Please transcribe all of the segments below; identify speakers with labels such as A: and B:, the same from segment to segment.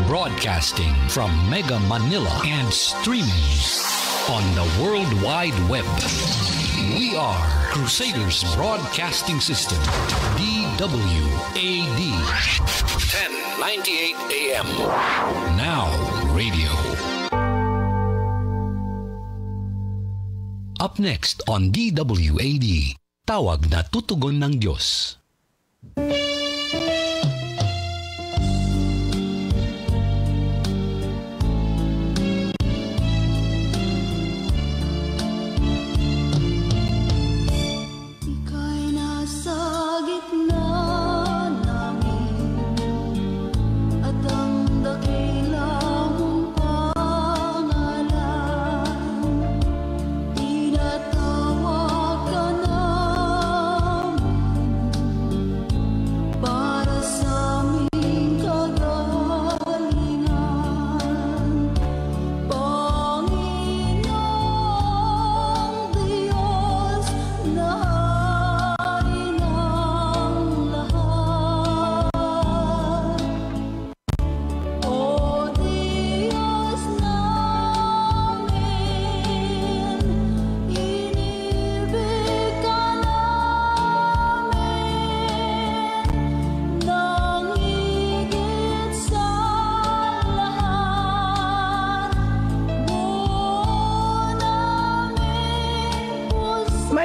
A: Broadcasting from Mega Manila and streaming on the World Wide Web. We are Crusaders Broadcasting System, DWAD. 1098 AM. Now Radio. Up next on DWAD, Tawag na Tutugon ng Diyos.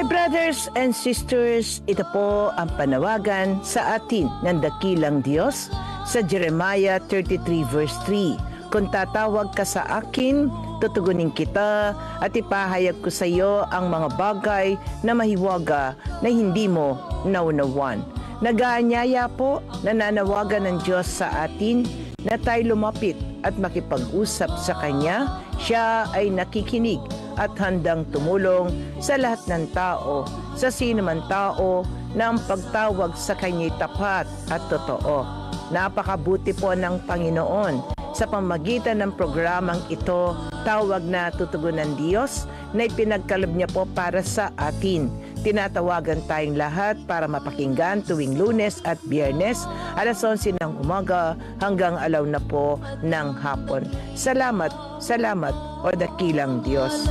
B: Brothers and sisters, ito po ang panawagan sa atin ng dakilang Diyos sa Jeremiah 33 verse 3. Kung tatawag ka sa akin, tutugunin kita at ipahayag ko sa iyo ang mga bagay na mahiwaga na hindi mo naunawan. Nag-aanyaya po, nananawagan ng Diyos sa atin na tayo lumapit at makipag-usap sa Kanya. Siya ay nakikinig at handang tumulong sa lahat ng tao, sa sino man tao na ang pagtawag sa Kanya'y tapat at totoo. Napakabuti po ng Panginoon sa pamamagitan ng programang ito, Tawag na Tutugon ng Diyos, na ipinagkaloob niya po para sa atin. Tinatawagan tayong lahat para mapakinggan tuwing Lunes at Biyernes, alas 11 ng umaga hanggang alaw na po ng hapon. Salamat, salamat, o dakilang Diyos.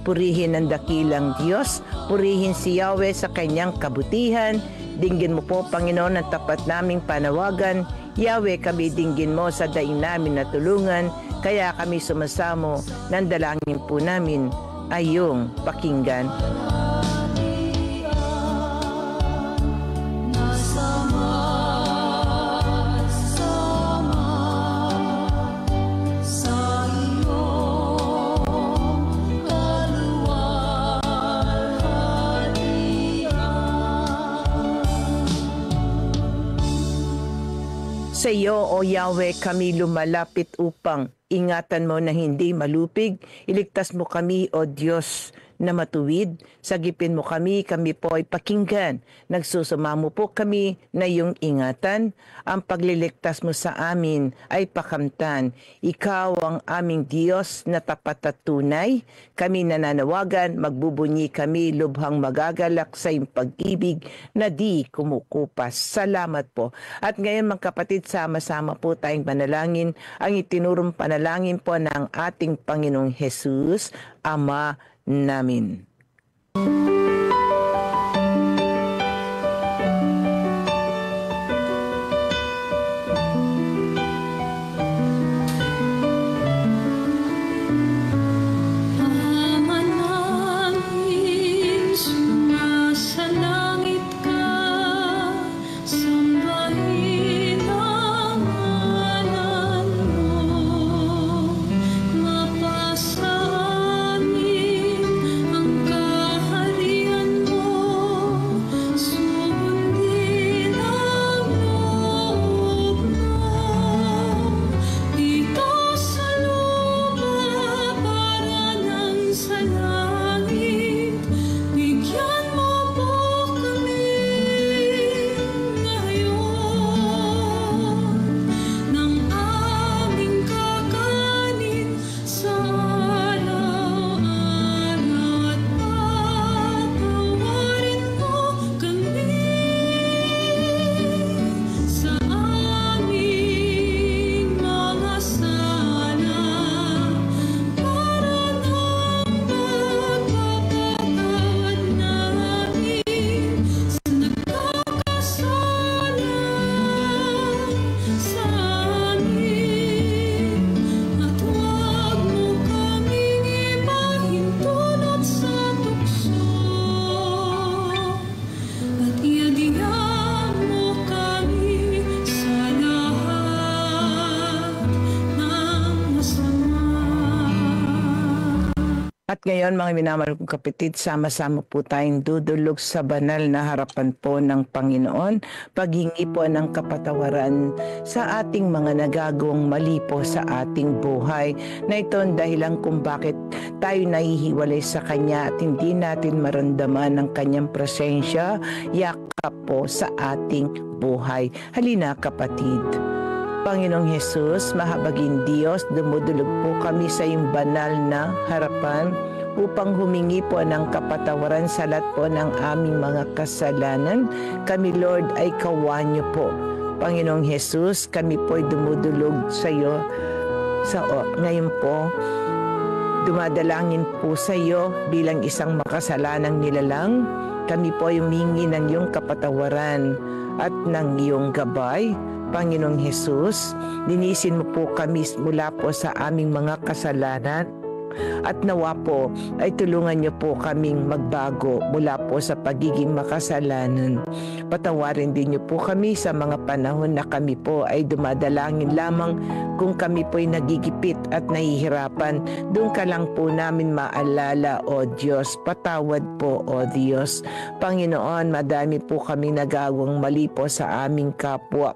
B: Purihin ang dakilang Diyos. Purihin si Yahweh sa kanyang kabutihan. Dinggin mo po, Panginoon, ang tapat naming panawagan. Yahweh, kami dinggin mo sa daing namin na tulungan. Kaya kami sumasamo ng dalangin po namin ay iyong pakinggan. Sa iyo, O Yahweh, kami lumalapit upang ingatan mo na hindi malupig. Iligtas mo kami, O Diyos, na matuwid. Sagipin mo kami po ay pakinggan. Nagsusumamo po kami na iyong ingatan. Ang pagliligtas mo sa amin ay pakamtan. Ikaw ang aming Diyos na tapat at tunay. Kami nananawagan, magbubunyi kami, lubhang magagalak sa iyong pag-ibig na di kumukupas. Salamat po. At ngayon mga kapatid, sama-sama po tayong manalangin ang itinurong panalangin po ng ating Panginoong Jesus, Ama namin. At ngayon mga minamahal kong kapatid, sama-sama po tayong dudulog sa banal na harapan po ng Panginoon. Paghingi po ng kapatawaran sa ating mga nagagawang mali po sa ating buhay. Na ito ang dahilan kung bakit tayo nahihiwalay sa Kanya at hindi natin maramdaman ang Kanyang presensya, yakap po sa ating buhay. Halina kapatid. Panginoong Hesus, mahabaging Diyos, dumudulog po kami sa iyong banal na harapan upang humingi po ng kapatawaran sa lahat po ng aming mga kasalanan. Kami, Lord, ay kawanyo po. Panginoong Hesus, kami po ay dumudulog sa iyo. Ngayon po, dumadalangin po sa iyo bilang isang makasalanang nilalang. Kami po ay humingi ng iyong kapatawaran at ng iyong gabay. Panginoong Hesus, linisin mo po kami mula po sa aming mga kasalanan at nawa po ay tulungan niyo po kaming magbago mula po sa pagiging makasalanan. Patawarin din niyo po kami sa mga panahon na kami po ay dumadalangin lamang kung kami po ay nagigipit at nahihirapan. Doon ka lang po namin maalala, O Diyos. Patawad po, O Diyos. Panginoon, madami po kami nagawang mali po sa aming kapwa.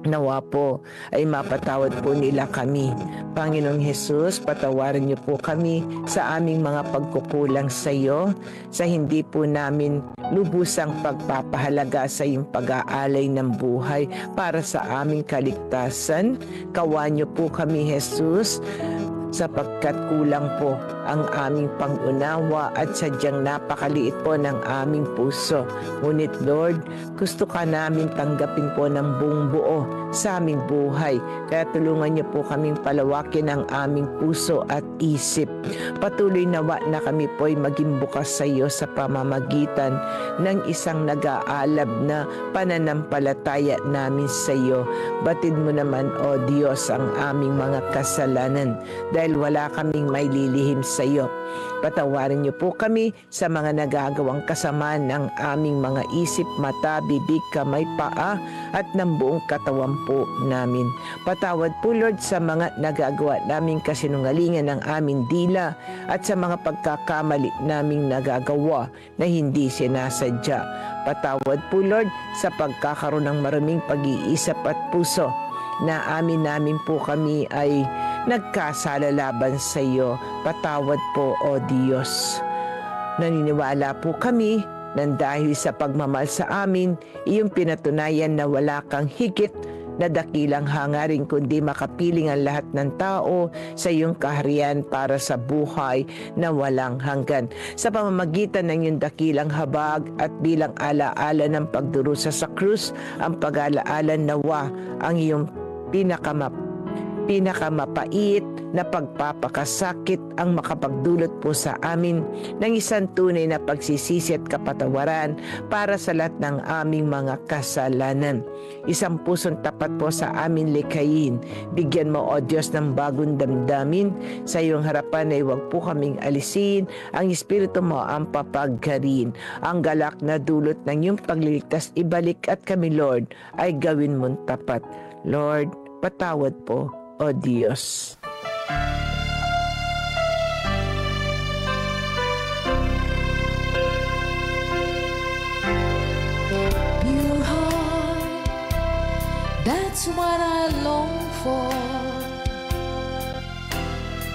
B: Nawa po ay mapatawad po nila kami. Panginoong Hesus, patawarin niyo po kami sa aming mga pagkukulang sa iyo, sa hindi po namin lubusang pagpapahalaga sa iyong pag-aalay ng buhay para sa aming kaligtasan. Kawan niyo po kami, Hesus, sapagkat kulang po ang aming pangunawa at sadyang napakaliit po ng aming puso. Ngunit Lord, gusto ka namin tanggapin po ng buong buo sa aming buhay. Kaya tulungan niyo po kaming palawakin ang aming puso at isip. Patuloy nawa na kami po ay maging bukas sa iyo sa pamamagitan ng isang nag-aalab na pananampalataya namin sa iyo. Batid mo naman, O Diyos, ang aming mga kasalanan dahil wala kaming may lilihim sa iyo. Patawarin niyo po kami sa mga nagagawang kasamaan ng aming mga isip, mata, bibig, kamay, paa at ng buong katawan po namin. Patawad po, Lord, sa mga nagagawa naming kasinungalingan ng aming dila at sa mga pagkakamali naming nagagawa na hindi sinasadya. Patawad po, Lord, sa pagkakaroon ng maraming pag-iisip at puso na namin po kami ay nagkasala laban sa iyo. Patawad po, O Diyos. Naniniwala po kami nang dahil sa pagmamahal sa amin, iyong pinatunayan na wala kang higit na dakilang hangarin kundi makapiling ang lahat ng tao sa iyong kaharian para sa buhay na walang hanggan. Sa pamamagitan ng iyong dakilang habag at bilang alaala ng pagdurusa sa krus, ang pag-alaala nawa ang iyong pinakamapait na pagpapakasakit ang makapagdulot po sa amin ng isang tunay na pagsisisi at kapatawaran para sa lahat ng aming mga kasalanan. Isang pusong tapat po sa amin likhain. Bigyan mo, O Diyos, ng bagong damdamin. Sa iyong harapan ay huwag po kaming alisin. Ang Espiritu mo ang papagharin. Ang galak na dulot ng iyong pagliligtas ibalik at kami, Lord, ay gawin mong tapat. Lord, patawad po, O Diyos.
C: Pure heart, that's what I long for.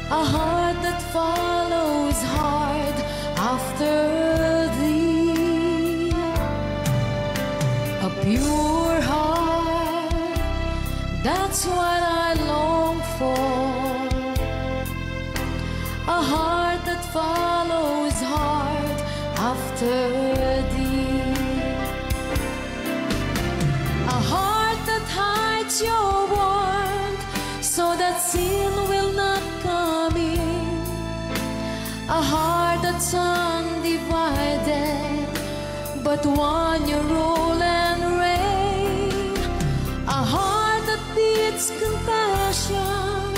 C: A heart that follows hard after thee. A pure heart, that's what I long for. A heart that follows hard after thee. A heart that hides your word so that sin will not come in. A heart that's undivided but one you rule and reign. A heart that beats compassion,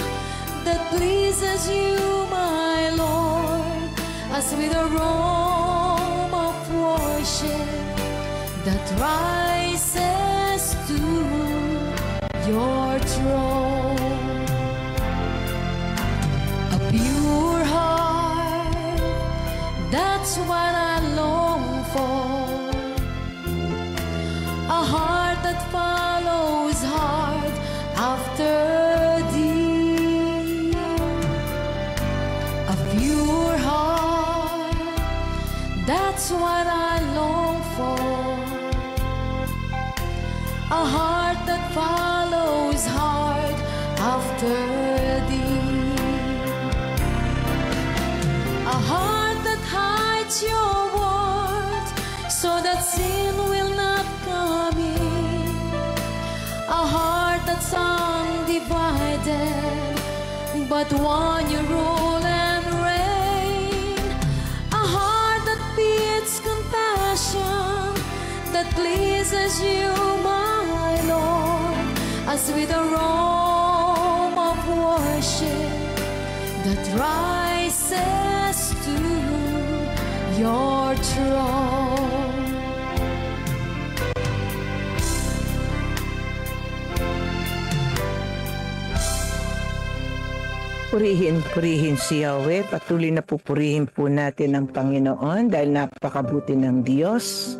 C: that pleases you, my Lord, as with a aroma of worship that rises to your throne. A pure heart, that's what I long for. A heart that follows hard after thee. A pure heart, that's what I long for. A heart that follows hard after thee. A heart that hides your word so that sin will not come in. A heart that's undivided but one you rule and reign. A heart that beats compassion, that pleases you, my Lord, as with a aroma of worship that rises to your throne.
B: Purihin si Yahweh. Patuloy na pupurihin po natin ang Panginoon dahil napakabuti ng Diyos.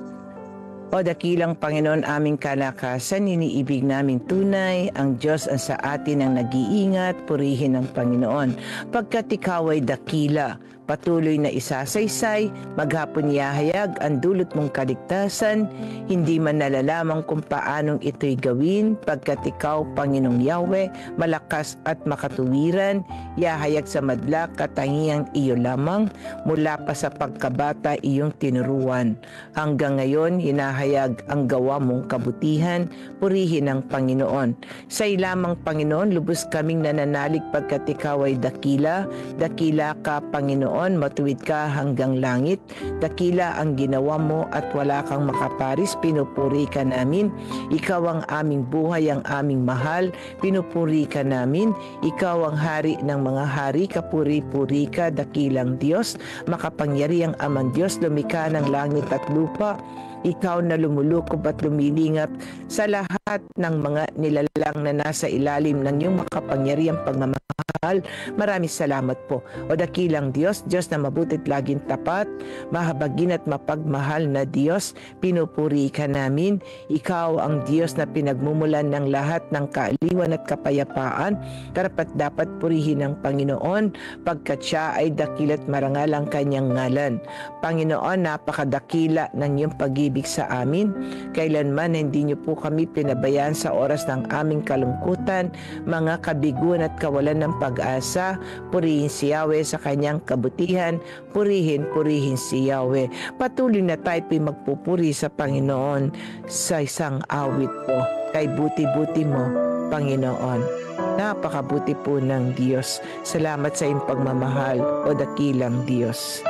B: O dakilang Panginoon, aming kalakasan, iniibig namin tunay, ang Diyos ang sa atin ang nag-iingat, purihin ang Panginoon. Pagkat ikaw ay dakila, patuloy na isasaysay, maghapon yahayag ang dulot mong kaligtasan, hindi man nalalaman kung paanong ito'y gawin, pagkat ikaw, Panginoong Yahweh, malakas at makatuwiran, yahayag sa madla, katangiang iyo lamang, mula pa sa pagkabata iyong tinuruan. Hanggang ngayon, hinahayag ang gawa mong kabutihan, purihin ang Panginoon. Sa'y lamang, Panginoon, lubos kaming nananalig pagkat ikaw ay dakila, dakila ka, Panginoon, matuwid ka hanggang langit, dakila ang ginawa mo at wala kang makaparis, pinupuri ka namin. Ikaw ang aming buhay, ang aming mahal, pinupuri ka namin. Ikaw ang hari ng mga hari, kapuri-puri ka, dakilang Diyos, makapangyarihang amang Diyos, lumikha ng langit at lupa. Ikaw na lumulukob at lumilingap sa lahat ng mga nilalang na nasa ilalim ng iyong makapangyarihang pagmamahal. Maraming salamat po. O dakilang Diyos, Diyos na mabutit laging tapat, mahabagin at mapagmahal na Diyos, pinupuri ka namin. Ikaw ang Diyos na pinagmumulan ng lahat ng kaaliwan at kapayapaan. Karapat dapat purihin ng Panginoon pagkat siya ay dakila't marangal ang kanyang ngalan. Panginoon, napakadakila ng iyong pag-ibig sa amin. Kailanman hindi niyo po kami pinabayaan sa oras ng aming kalungkutan, mga kabiguan at kawalan ng pag-asa. Purihin si Yahweh sa kanyang kabutihan. Purihin si Yahweh. Patuloy na tayo magpupuri sa Panginoon sa isang awit po. Kay buti-buti mo, Panginoon. Napakabuti po ng Diyos. Salamat sa iyong pagmamahal, o dakilang Diyos.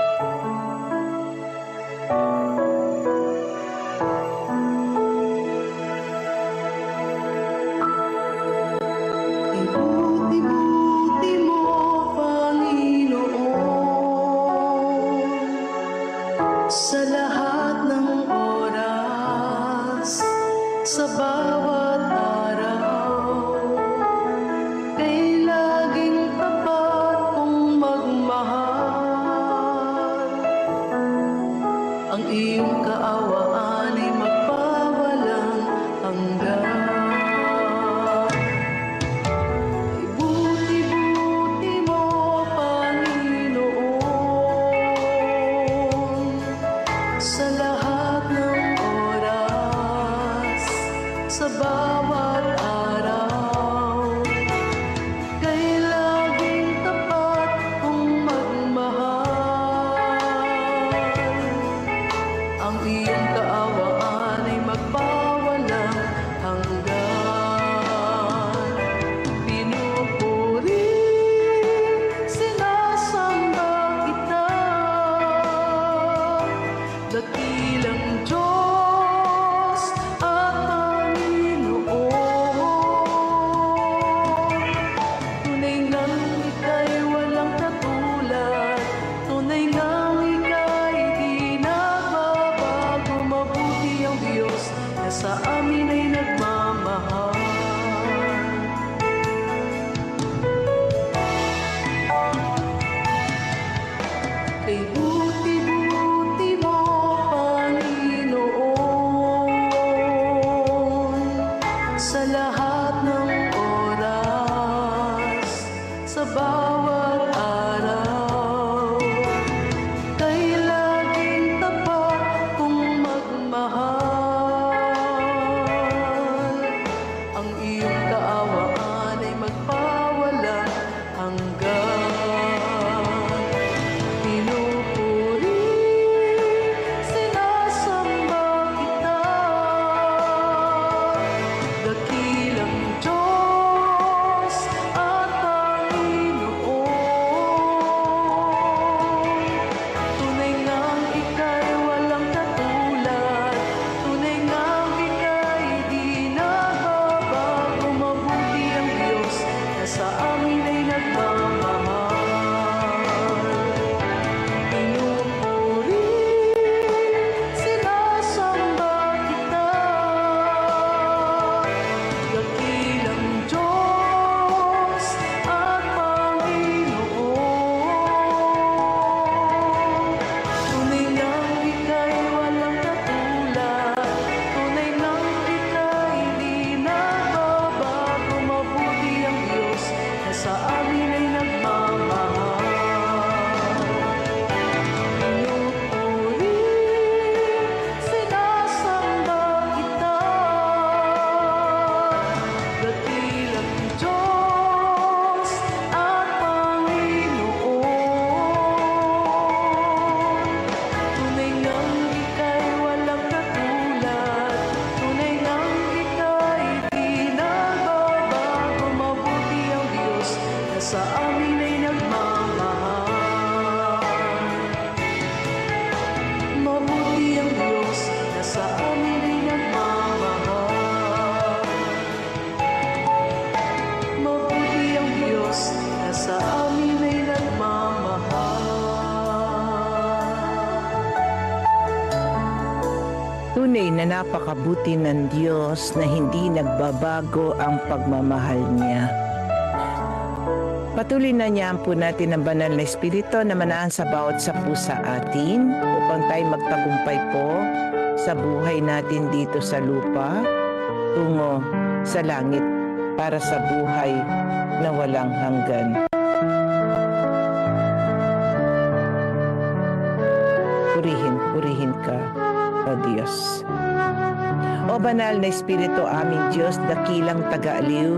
D: Sa lahat ng oras, sa bawat araw, ay laging tapat mong magmahal.
B: Tunay na napakabuti ng Diyos na hindi nagbabago ang pagmamahal niya. Patuloy na niyan po natin ang banal na Espiritu na manahan sa bawat sapu sa atin upang tayo magtagumpay po sa buhay natin dito sa lupa tungo sa langit para sa buhay na walang hanggan. Purihin ka, O Diyos. O banal na Espiritu, aming Diyos, dakilang taga-aliw,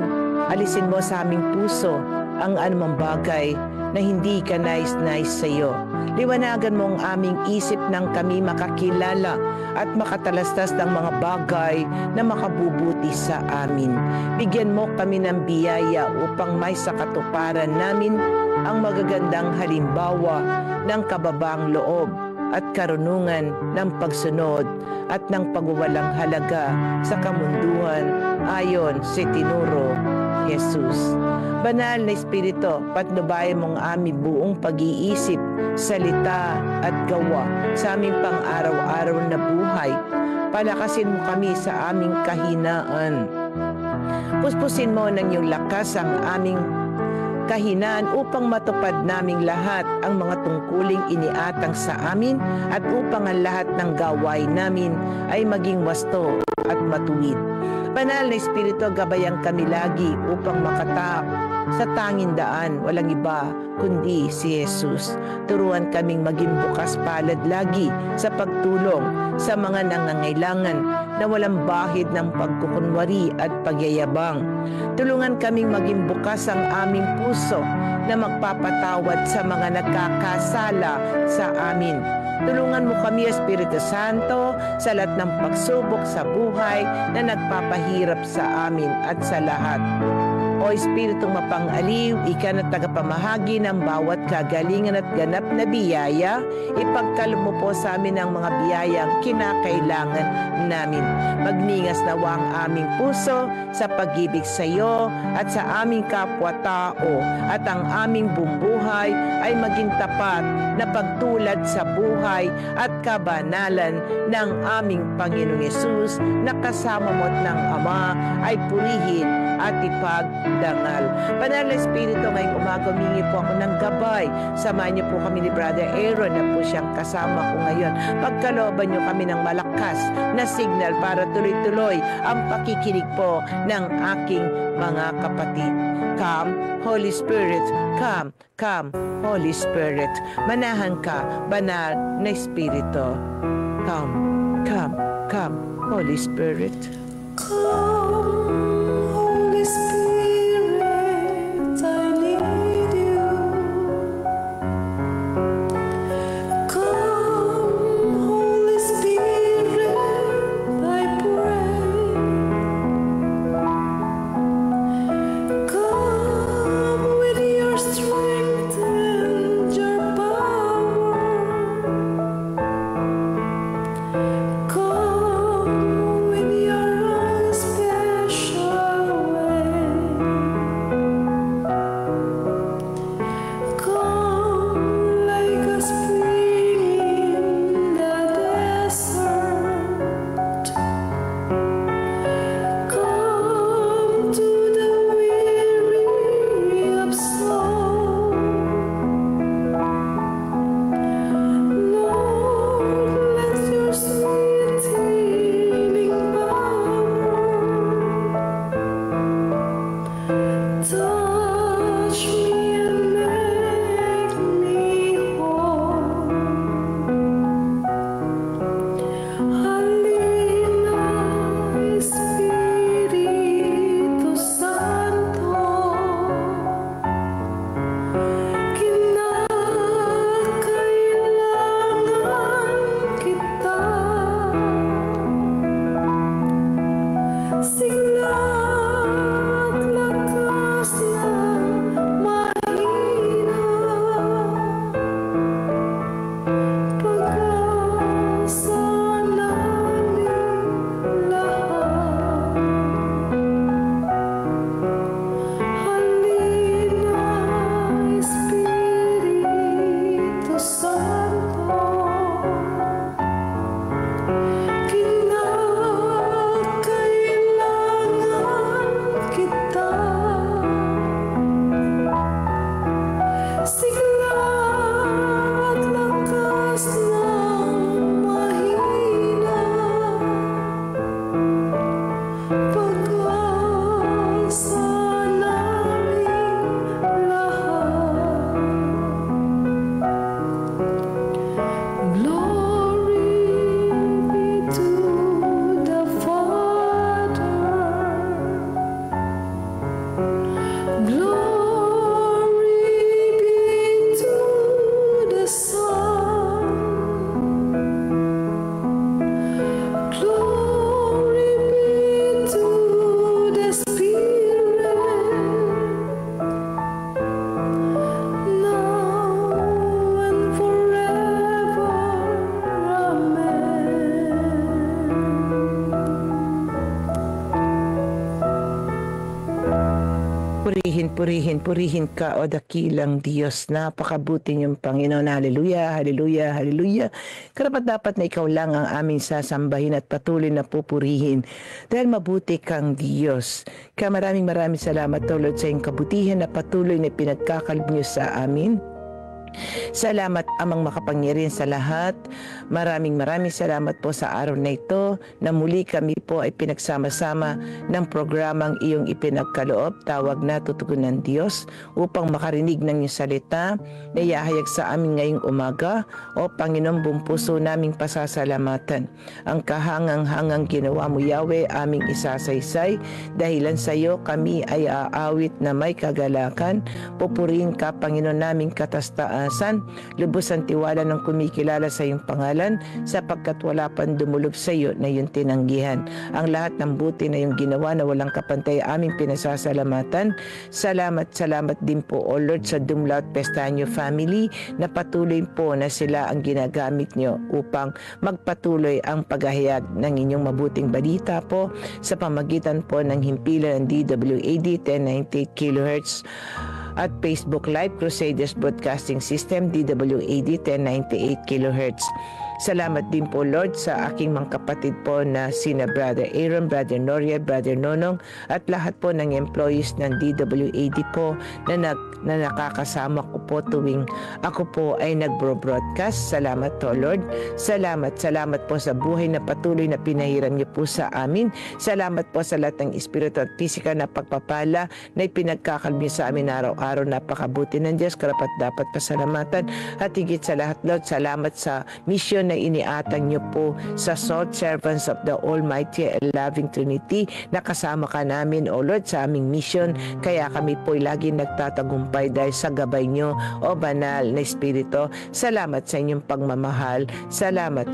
B: alisin mo sa aming puso ang anumang bagay na hindi ka nais-nais sa iyo. Liwanagan mo ang aming isip nang kami makakilala at makatalastas ng mga bagay na makabubuti sa amin. Bigyan mo kami ng biyaya upang may sa katuparan namin ang magagandang halimbawa ng kababang loob at karunungan ng pagsunod at ng pagwawalang halaga sa kamunduhan ayon sa tinuro Jesus. Banal na Espiritu, patnubayan mong aming buong pag-iisip, salita at gawa sa aming pang-araw-araw na buhay. Palakasin mo kami sa aming kahinaan. Puspusin mo ng iyong lakas ang aming kahinaan upang matupad naming lahat ang mga tungkuling iniatang sa amin at upang ang lahat ng gawain namin ay maging wasto at matuwid. Banal na Espiritu, gabayan kami lagi upang makatap sa tanging daan, walang iba kundi si Jesus. Turuan kaming maging bukas palad lagi sa pagtulong sa mga nangangailangan na walang bahid ng pagkukunwari at pagyayabang. Tulungan kaming maging bukas ang aming puso na magpapatawad sa mga nagkakasala sa amin. Tulungan mo kami, Espiritu Santo, sa lahat ng pagsubok sa buhay na nagpapahirap sa amin at sa lahat. O Espiritong mapang-aliw, ika na tagapamahagi ng bawat kagalingan at ganap na biyaya, ipagkaloob mo po sa amin ang mga biyayang kinakailangan namin. Magningas nawa ang aming puso sa pag-ibig sa iyo at sa aming kapwa-tao, at ang aming bumbuhay ay maging tapat na pagtulad sa buhay at kabanalan ng aming Panginoong Yesus na kasama mo at ng Ama ay purihin at ipagdangal. Banal na Espiritu, ngayong umaga humingi po ako ng gabay. Samahan niyo po kami ni Brother Aaron na po siyang kasama ko ngayon. Pagkalooban niyo kami ng malakas na signal para tuloy-tuloy ang pakikinig po ng aking mga kapatid. Come, Holy Spirit, come, come, Holy Spirit. Manahan ka, banal na Espiritu. Come, come, come, Holy Spirit.
C: Come, Holy Spirit, I need you. Come, Holy Spirit, I pray. Come with your strength and your power. Come with your own special
B: Purihin ka, o dakilang Diyos. Napakabuti niyong Panginoon. Hallelujah, hallelujah, hallelujah. Karapat-dapat na ikaw lang ang aming sasambahin at patuloy na pupurihin. Dahil mabuti kang Diyos. Kaya maraming salamat, O Lord, sa iyong kabutihan na patuloy na pinagkakaloob niyo sa amin. Salamat, Amang makapangyarihan sa lahat. Maraming salamat po sa araw na ito na muli kami po ay pinagsama-sama ng programang iyong ipinagkaloob, tawag na Tutugon ng Diyos, upang makarinig ng iyong salita na iahayag sa amin ngayong umaga. O Panginoon, buong puso naming pasasalamatan ang kahangang-hangang ginawa mo, Yahweh, aming isasaysay. Dahilan sa iyo kami ay aawit na may kagalakan. Pupurihin ka, Panginoon, naming katastaan. Lubos ang tiwala ng kumikilala sa iyong pangalan, sapagkat wala pang dumulog sa iyo na iyong tinanggihan. Ang lahat ng buti na iyong ginawa na walang kapantay aming pinasasalamatan. Salamat din po, O Lord, sa Dumlaut Pestaño family na patuloy po na sila ang ginagamit niyo upang magpatuloy ang paghahayag ng inyong mabuting balita po sa pamagitan po ng himpilan ng DWAD 1098 kHz at Facebook Live Crusaders Broadcasting System DWAD 1098 kHz. Salamat din po, Lord, sa aking mga kapatid po na sina Brother Aaron, Brother Noria, Brother Nonong, at lahat po ng employees ng DWAD po na nakakasama ko po tuwing ako po ay nagbo-broadcast. Salamat po, Lord. Salamat po sa buhay na patuloy na pinahiram niyo po sa amin. Salamat po sa lahat ng espiritu at pisikal na pagpapala na ipinagkakaloob niyo sa amin araw-araw. Napakabuti ng Diyos, karapat dapat pasalamatan. At higit sa lahat, Lord, salamat sa mission na iniatang niyo po sa salt servants of the Almighty and Loving Trinity. Nakasama ka namin, O Lord, sa aming mission. Kaya kami po lagi nagtatagumpay dahil sa gabay niyo, O Banal na Espiritu. Salamat sa inyong pagmamahal. Salamat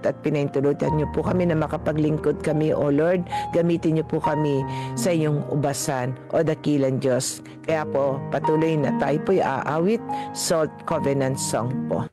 B: at pinahintulutan niyo po kami na makapaglingkod kami, O Lord. Gamitin niyo po kami sa iyong ubasan, O dakilang Diyos. Kaya po patuloy na tayo po'y aawit, Salt Covenant Song po.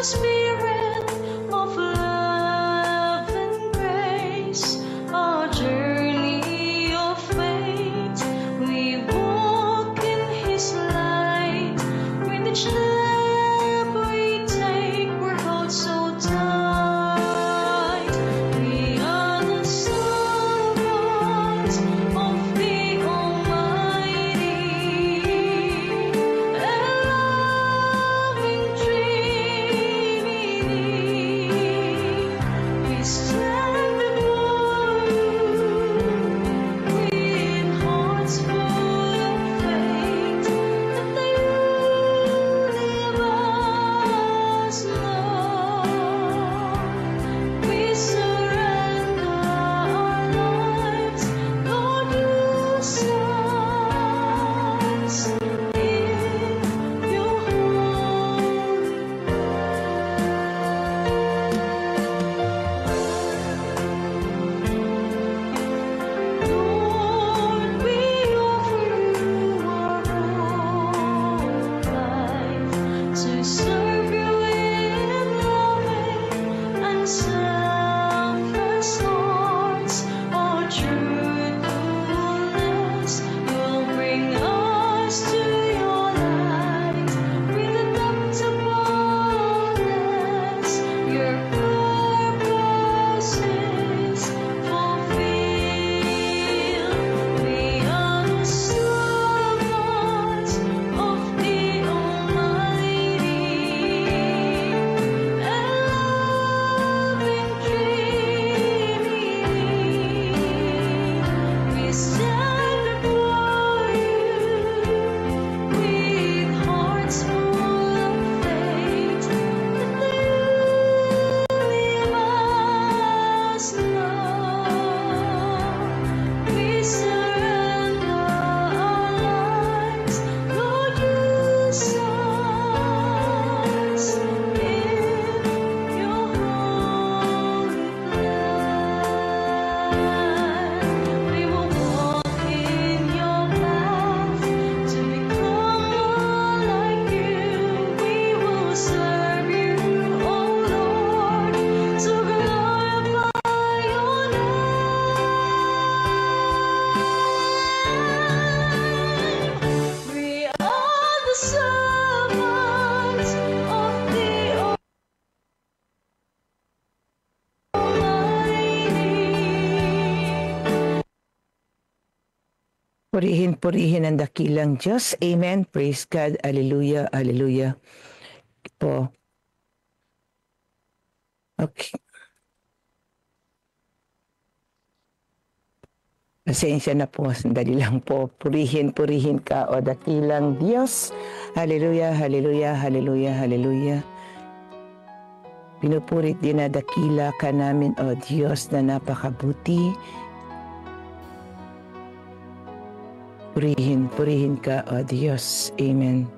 C: Spirit of love and grace, our journey of faith, we walk in His light. With each step we take, we're held so tight. We are the servants of the Almighty, and loving Trinity.
B: Purihin ang dakilang Diyos. Amen. Praise God. Hallelujah. Hallelujah. Po. Okay. Pasensya na po. Sandali lang po. Purihin ka o dakilang Diyos. Hallelujah. Hallelujah. Hallelujah. Hallelujah. Pinupurit din na dakila ka namin o Diyos na napakabuti. Purihin ka, O Diyos. Amen.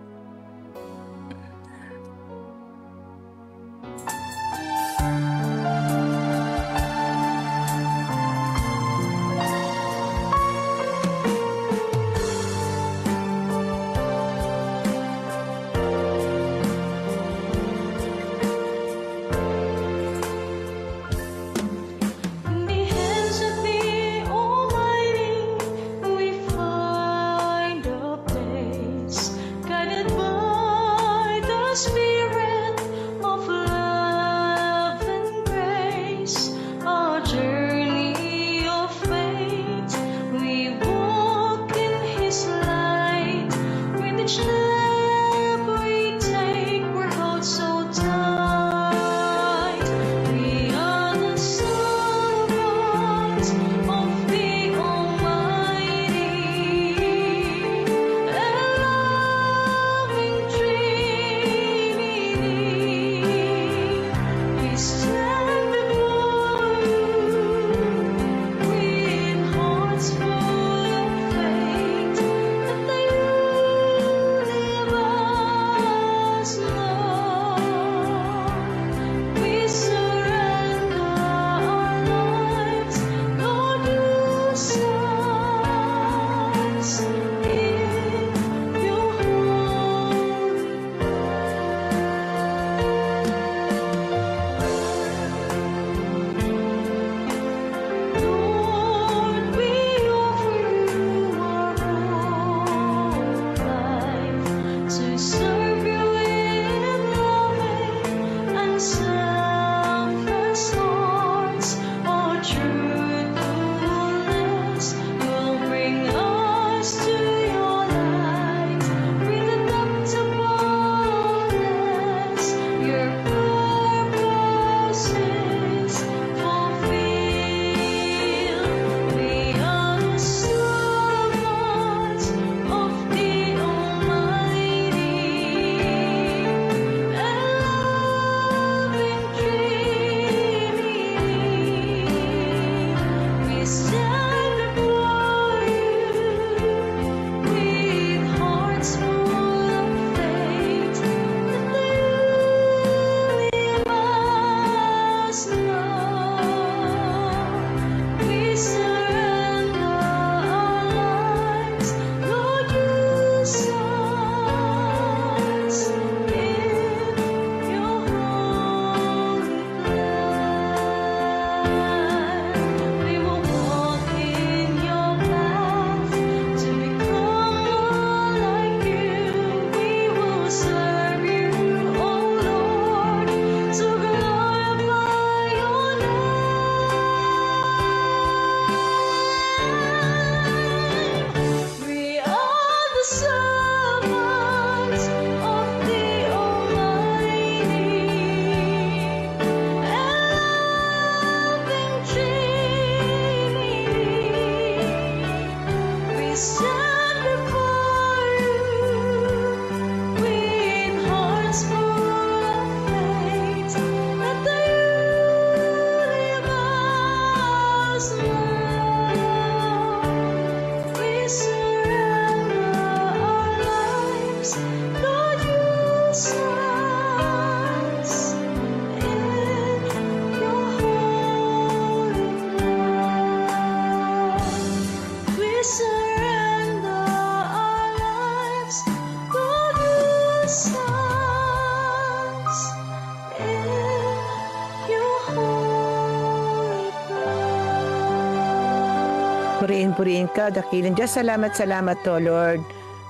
B: Purihin ka, dakilang Diyos. Salamat to, Lord.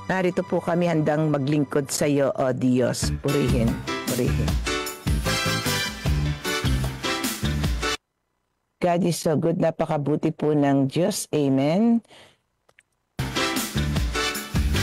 B: Narito po kami handang maglingkod sa iyo, O Diyos. Purihin. God is so good. Napakabuti po ng Diyos. Amen.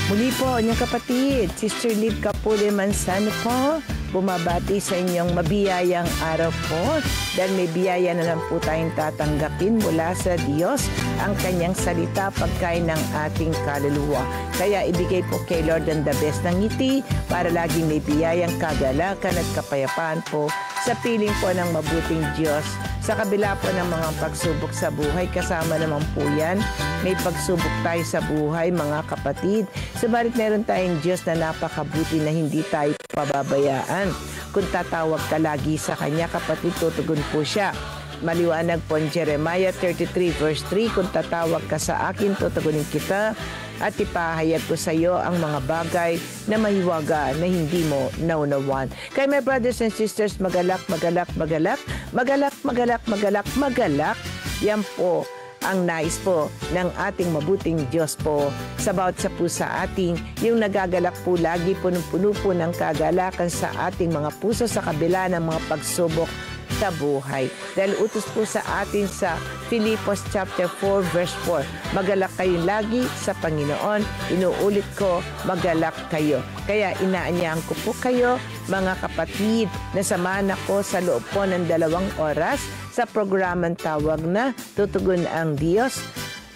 B: Muli po, inyong kapatid, Sister Liv Capule Manzano po, bumabati sa inyong mabiyayang araw po dahil may biyaya na lang po tayong tatanggapin mula sa Diyos, ang kanyang salita, pagkain ng ating kaluluwa. Kaya ibigay po kay Lord ang the best ng ngiti para laging may biyayang kagalakan at kapayapaan po sa piling po ng mabuting Diyos. Sa kabila po ng mga pagsubok sa buhay, kasama naman po yan, may pagsubok tayo sa buhay mga kapatid. Subalit meron tayong Diyos na napakabuti na hindi tayo pababayaan. Kung tatawag ka lagi sa Kanya, kapatid, tutugon po siya. Maliwanag po ang Jeremiah 33 verse 3, kung tatawag ka sa akin, tutugunin kita at ipahayag ko sa iyo ang mga bagay na mahiwaga na hindi mo naunawan. Kaya my brothers and sisters, magalak, magalak, magalak, magalak, magalak, magalak, magalak. Yan po ang nais po ng ating mabuting Diyos po sa bawat sa pusa ating, yung nagagalak po lagi, punong-puno po ng kagalakan sa ating mga puso sa kabila ng mga pagsubok sa buhay. Dahil utos po sa atin sa Filipos chapter 4 verse 4, magalak kayo lagi sa Panginoon. Inuulit ko, magalak kayo. Kaya inaanyahan ko po kayo, mga kapatid, na samahan ako sa loob po ng 2 oras sa programang tawag na Tutugon ang Diyos.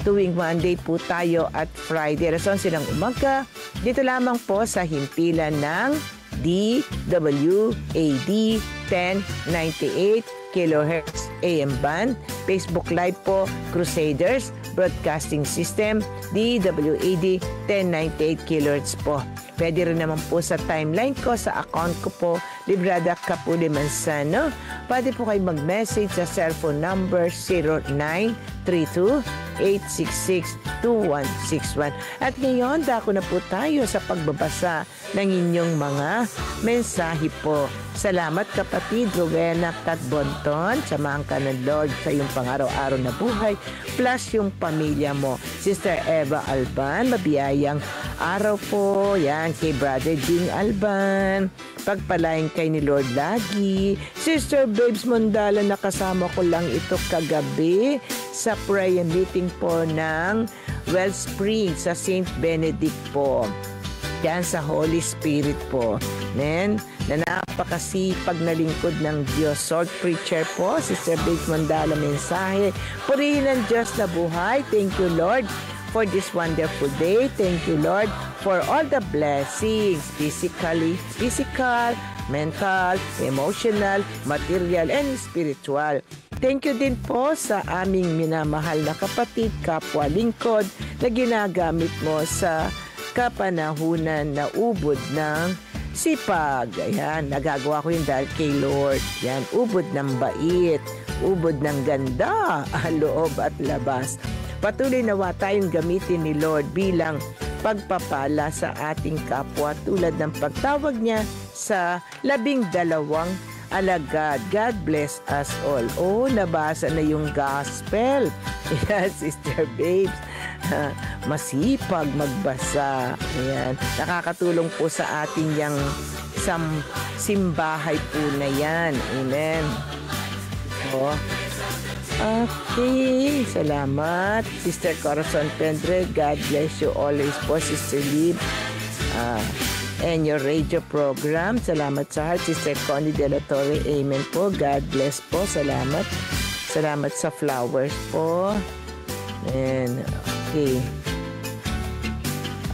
B: Tuwing Monday po tayo at Friday, alas 11 ng umaga, dito lamang po sa himpilan ng DWAD 1098 kHz AM band. Facebook Live po, Crusaders Broadcasting System, DWAD 1098 kHz po. Pwede rin naman po sa timeline ko, sa account ko po, Librada Capule Manzano. Pwede po kayo mag-message sa cellphone number 0932-866-2161. At ngayon, dako na po tayo sa pagbabasa ng inyong mga mensahe po. Salamat kapatid Rowena Catbonton. Samahan ka ng Lord sa iyong pang-araw-araw na buhay plus yung pamilya mo. Sister Eva Alban, mabiyayang araw po. Yan, kay Brother Ding Alban. Pagpalain kay ni Lord lagi. Sister Babes Mondala, nakasama ko lang ito kagabi sa prayer meeting po ng Wellspring sa St. Benedict po. Yan sa Holy Spirit po. Then, na napakasipag na lingkod ng Diyos. Sword preacher po, Sister Babes Mondala, mensahe. Purihin ng Diyos na buhay. Thank you, Lord, for this wonderful day. Thank you, Lord, for all the blessings, physical, mental, emotional, material, and spiritual. Thank you din po sa aming minamahal na kapatid, kapwa lingkod, na ginagamit mo sa kapanahunan na ubod ng sipag. Ayan, nagagawa ko yun dahil kay Lord. Yan, ubod ng bait, ubod ng ganda, loob at labas. Patuloy nawa tayong gamitin ni Lord bilang pagpapala sa ating kapwa tulad ng pagtawag niya sa 12 alagad. God bless us all. Oh, nabasa na yung gospel. Yes, Sister Babes. Masipag magbasa. Ayan. Nakakatulong po sa ating yung simbahay po na yan. Amen. Oh. Okay. Salamat. Sister Corazon Pendre, God bless you always po, Sister Liv. And your radio program. Salamat sa heart. Sister Connie De La Torre, amen po. God bless po. Salamat. Salamat sa flowers po. And okay.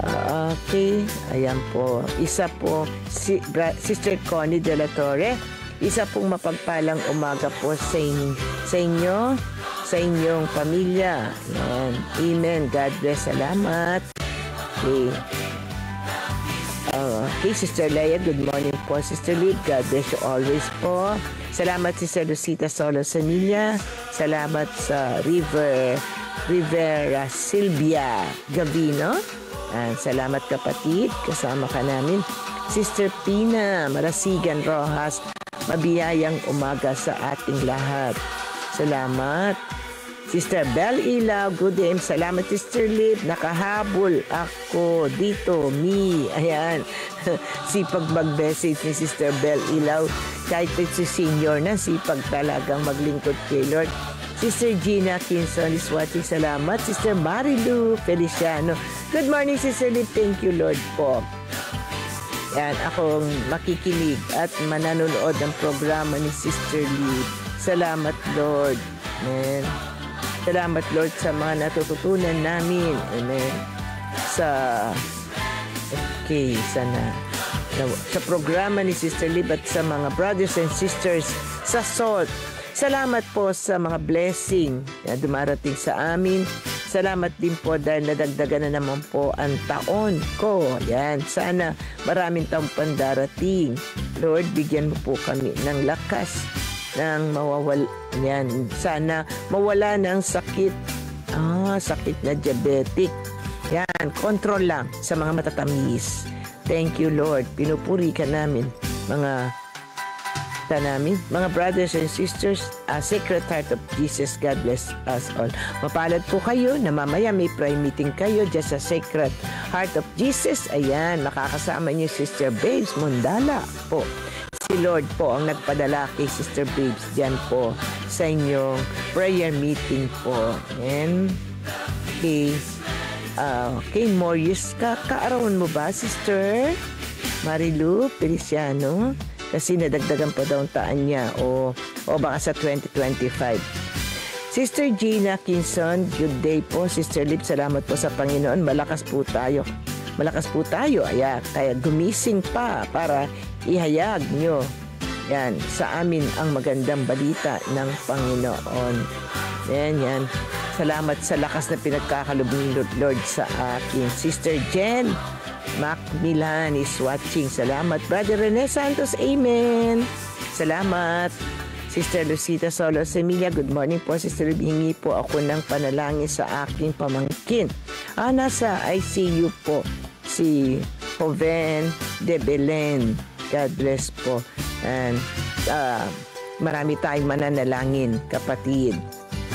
B: Okay. Ayan po. Isa po, Sister Connie De La Torre. Isa pong mapagpalang umaga po sa inyo, sa inyong pamilya. Ayan. Amen. God bless. Salamat. Okay. Okay, Sister Leia, good morning po. Sister Liv, God bless you always po. Salamat, Sister Lucita Solo Sanilla. Salamat sa Rivera Silvia Gavino. Salamat kapatid, kasama ka namin. Sister Pina Marasigan Rojas, mabiyayang umaga sa ating lahat. Salamat. Sister Bel Ilaw, good day. Salamat, Sister Liv. Nakahabol ako dito. Ayan. Sipag mag-message ni Sister Bel Ilaw. Kahit si senior na, sipag talagang maglingkod kay Lord. Sister Gina Kinson Iswati, salamat. Sister Marilu Feliciano, Good morning, Sister Lip. Thank you, Lord po. Yan, akong makikinig at mananonood ng programa ni Sister Lip. Salamat, Lord. Amen. Salamat, Lord, sa mga natututunan namin. Amen. Sa programa ni Sister Lip at sa mga brothers and sisters sa SALT. Salamat po sa mga blessing na dumarating sa amin. Salamat din po dahil nadagdagan na naman po ang taon ko. Yan, sana maraming taong pandarating. Lord, bigyan mo po kami ng lakas ng sana mawala ng sakit. Sakit na diabetic. Yan, control lang sa mga matatamis. Thank you, Lord. Pinupuri ka namin, mga brothers and sisters, Sacred Heart of Jesus. God bless us all. Mapalad po kayo na mamaya may prayer meeting kayo dyan sa Sacred Heart of Jesus. Ayan, makakasama niyo Sister Babes Mundala po. Si Lord po ang nagpadala kay Sister Babes dyan po sa inyong prayer meeting po. And kay Morius, kaarawan mo ba, Sister Marilu Feliciano? Kasi nadagdagan pa daw ang taan niya o baka sa 2025. Sister Gina Kinson, good day po. Sister Lip, salamat po sa Panginoon. Malakas po tayo. Kaya gumising pa para ihayag nyo yan sa amin ang magandang balita ng Panginoon. Yan. Salamat sa lakas na pinagkakaloob ni Lord sa akin. Sister Jen Macmillan is watching. Salamat. Brother Rene Santos, amen. Salamat. Sister Lucita Solos Emilia, good morning po. Sister, hingi po ako ng panalangin sa aking pamangkin. Nasa ICU po si Joven de Belen. God bless po. And marami tayong mananalangin, kapatid.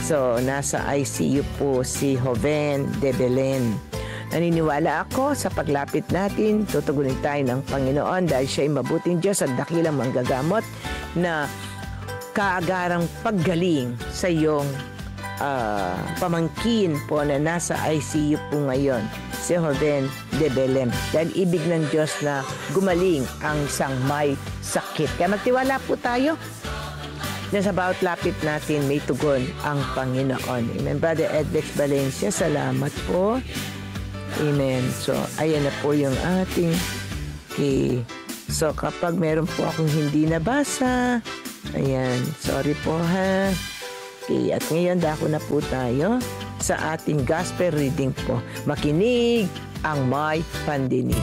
B: So, nasa ICU po si Joven de Belen. Naniniwala ako sa paglapit natin, tutugunin tayo ng Panginoon dahil siya ay mabuting Diyos at dakilang manggagamot na kaagarang paggaling sa iyong pamangkin po na nasa ICU po ngayon, si Joven de Belen. Dahil ibig ng Diyos na gumaling ang isang may sakit. Kaya magtiwala po tayo na sa bawat lapit natin may tugon ang Panginoon. Amen. Brother Edbex Valencia, salamat po. Amen. So, ayan na po yung ating key. So, kapag meron po akong hindi nabasa, ayan, sorry po ha. Okay, at ngayon dako na po tayo sa ating gospel reading po. Makinig ang may pandinig.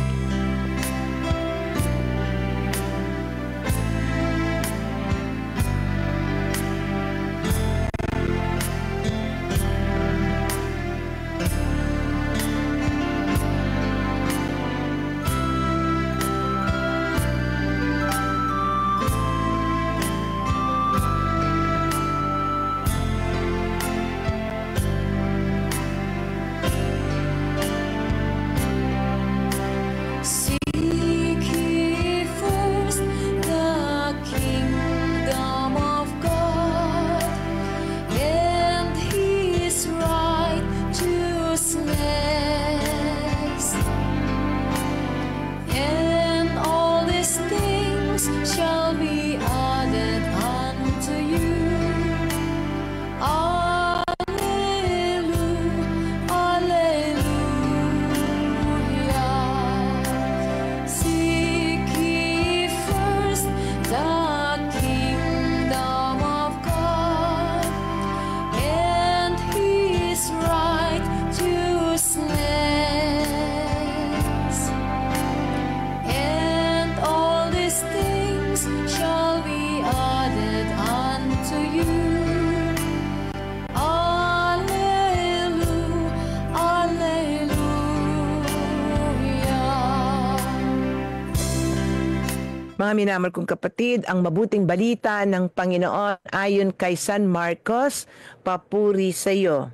B: Mga minamahal kong kapatid, ang mabuting balita ng Panginoon ayon kay San Marcos, papuri sa iyo,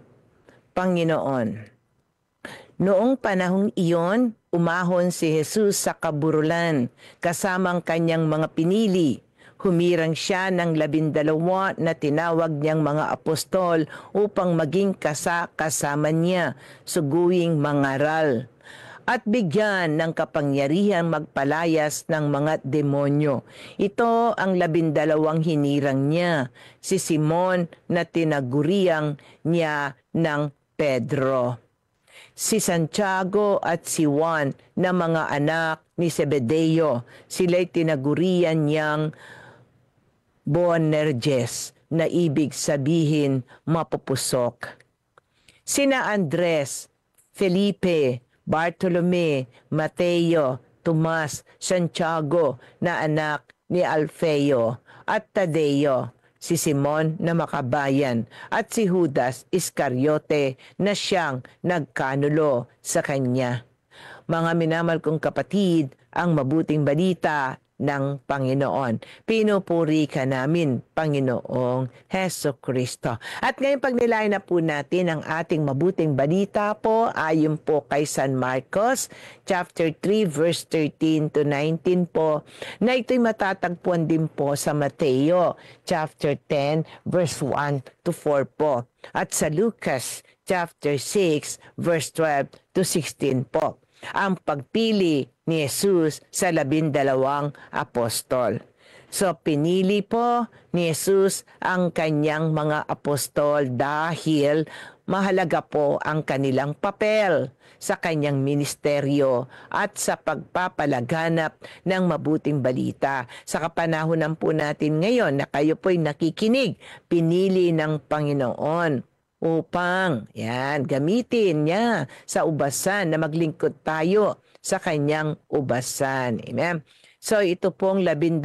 B: Panginoon. Noong panahong iyon, umahon si Jesus sa kaburulan kasamang kanyang mga pinili. Humirang siya ng 12 na tinawag niyang mga apostol upang maging kasama niya, suguing mangaral, at bigyan ng kapangyarihang magpalayas ng mga demonyo. Ito ang 12 hinirang niya, si Simon na tinaguriang niya ng Pedro, si Santiago at si Juan na mga anak ni Zebedeo, sila'y tinagurian niyang Boanerges na ibig sabihin mapupusok. Sina Andres, Felipe, Bartolome, Mateo, Tomas, Santiago na anak ni Alfeo at Tadeo, si Simon na makabayan at si Judas Iscariote na siyang nagkanulo sa kanya. Mga minamahal kong kapatid, ang mabuting balita ng Panginoon. Pinupuri ka namin, Panginoong Hesukristo. At ngayon pagnilayan na po natin ang ating mabuting balita po ayon po kay San Marcos chapter 3 verse 13 to 19 po, na ito'y matatagpuan din po sa Mateo chapter 10 verse 1 to 4 po, at sa Lucas chapter 6 verse 12 to 16 po. Ang pagpili ni Jesus sa 12 apostol. So pinili po ni Jesus ang kanyang mga apostol dahil mahalaga po ang kanilang papel sa kanyang ministeryo at sa pagpapalaganap ng mabuting balita. Sa kapanahunan po natin ngayon na kayo po'y nakikinig, pinili ng Panginoon upang gamitin niya sa ubasan na maglingkod tayo sa kanyang ubasan. Amen. So ito pong 12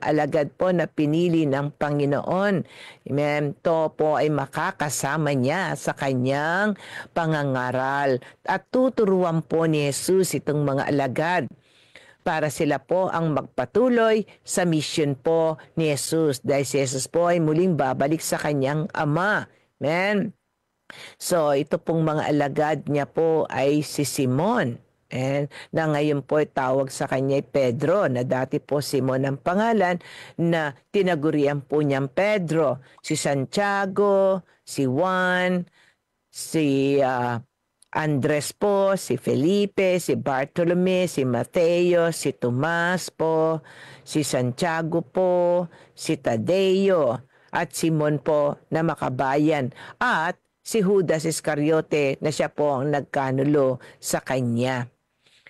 B: alagad po na pinili ng Panginoon. Amen. Ito po ay makakasama niya sa kanyang pangangaral. At tuturuan po ni Jesus itong mga alagad para sila po ang magpatuloy sa mission po ni Jesus. Dahil si Jesus po ay muling babalik sa kanyang Ama. Amen. So, ito pong mga alagad niya po ay si Simon. And na ngayon po ay tawag sa kanya Pedro, na dati po Simon ang pangalan, na tinagurian po niyang Pedro. Si Santiago, si Juan, si Andres po, si Felipe, si Bartolome, si Mateo, si Tomas po, si Santiago po, si Tadeo, at Simon po na makabayan, at si Judas Iscariote na siya po ang nagkanulo sa kanya.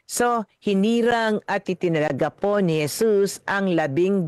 B: So, hinirang at itinalaga po ni Jesus ang 12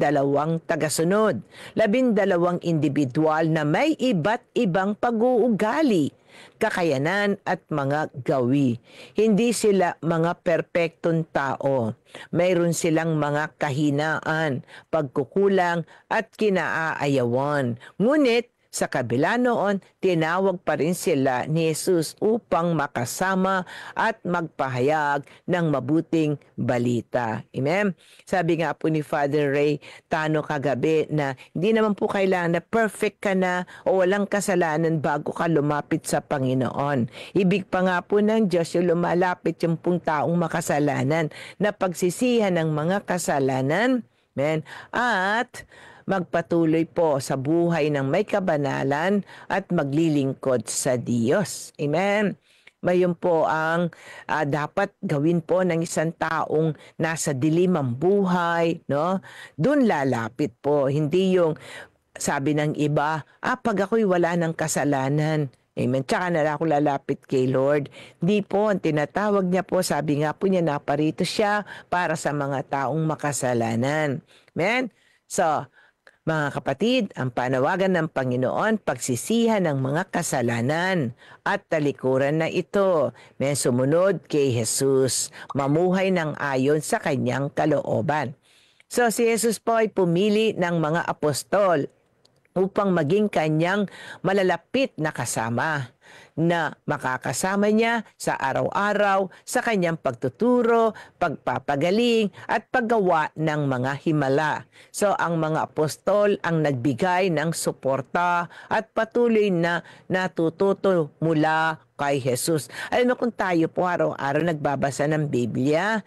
B: tagasunod, 12 individual na may iba't ibang pag-uugali, kakayanan at mga gawi. Hindi sila mga perpektong tao. Mayroon silang mga kahinaan, pagkukulang at kinaayawan. Ngunit sa kabila noon, tinawag pa rin sila ni Jesus upang makasama at magpahayag ng mabuting balita. Amen? Sabi nga po ni Father Ray Tano kagabi na hindi naman po kailangan na perfect ka na o walang kasalanan bago ka lumapit sa Panginoon. Ibig pa nga po ng Diyos yung lumalapit yung pong taong makasalanan na pagsisihan ng mga kasalanan. Amen? At magpatuloy po sa buhay ng may kabanalan at maglilingkod sa Diyos. Amen. Mayon po ang dapat gawin po ng isang taong nasa dilim ang buhay, no? Doon lalapit po, hindi yung sabi ng iba, pag ako'y wala ng kasalanan, amen, tsaka na ako lalapit kay Lord. Hindi po, ang tinatawag niya po, sabi nga po niya, naparito siya para sa mga taong makasalanan. Amen? So, mga kapatid, ang panawagan ng Panginoon, pagsisihan ng mga kasalanan at talikuran na ito. May sumunod kay Jesus, mamuhay ng ayon sa kanyang kalooban. So si Jesus po ay pumili ng mga apostol upang maging kanyang malalapit na kasama, na makakasama niya sa araw-araw sa kanyang pagtuturo, pagpapagaling at paggawa ng mga himala. So ang mga apostol ang nagbigay ng suporta at patuloy na natututo mula kay Jesus. Alam mo, kung tayo po araw-araw nagbabasa ng Biblia,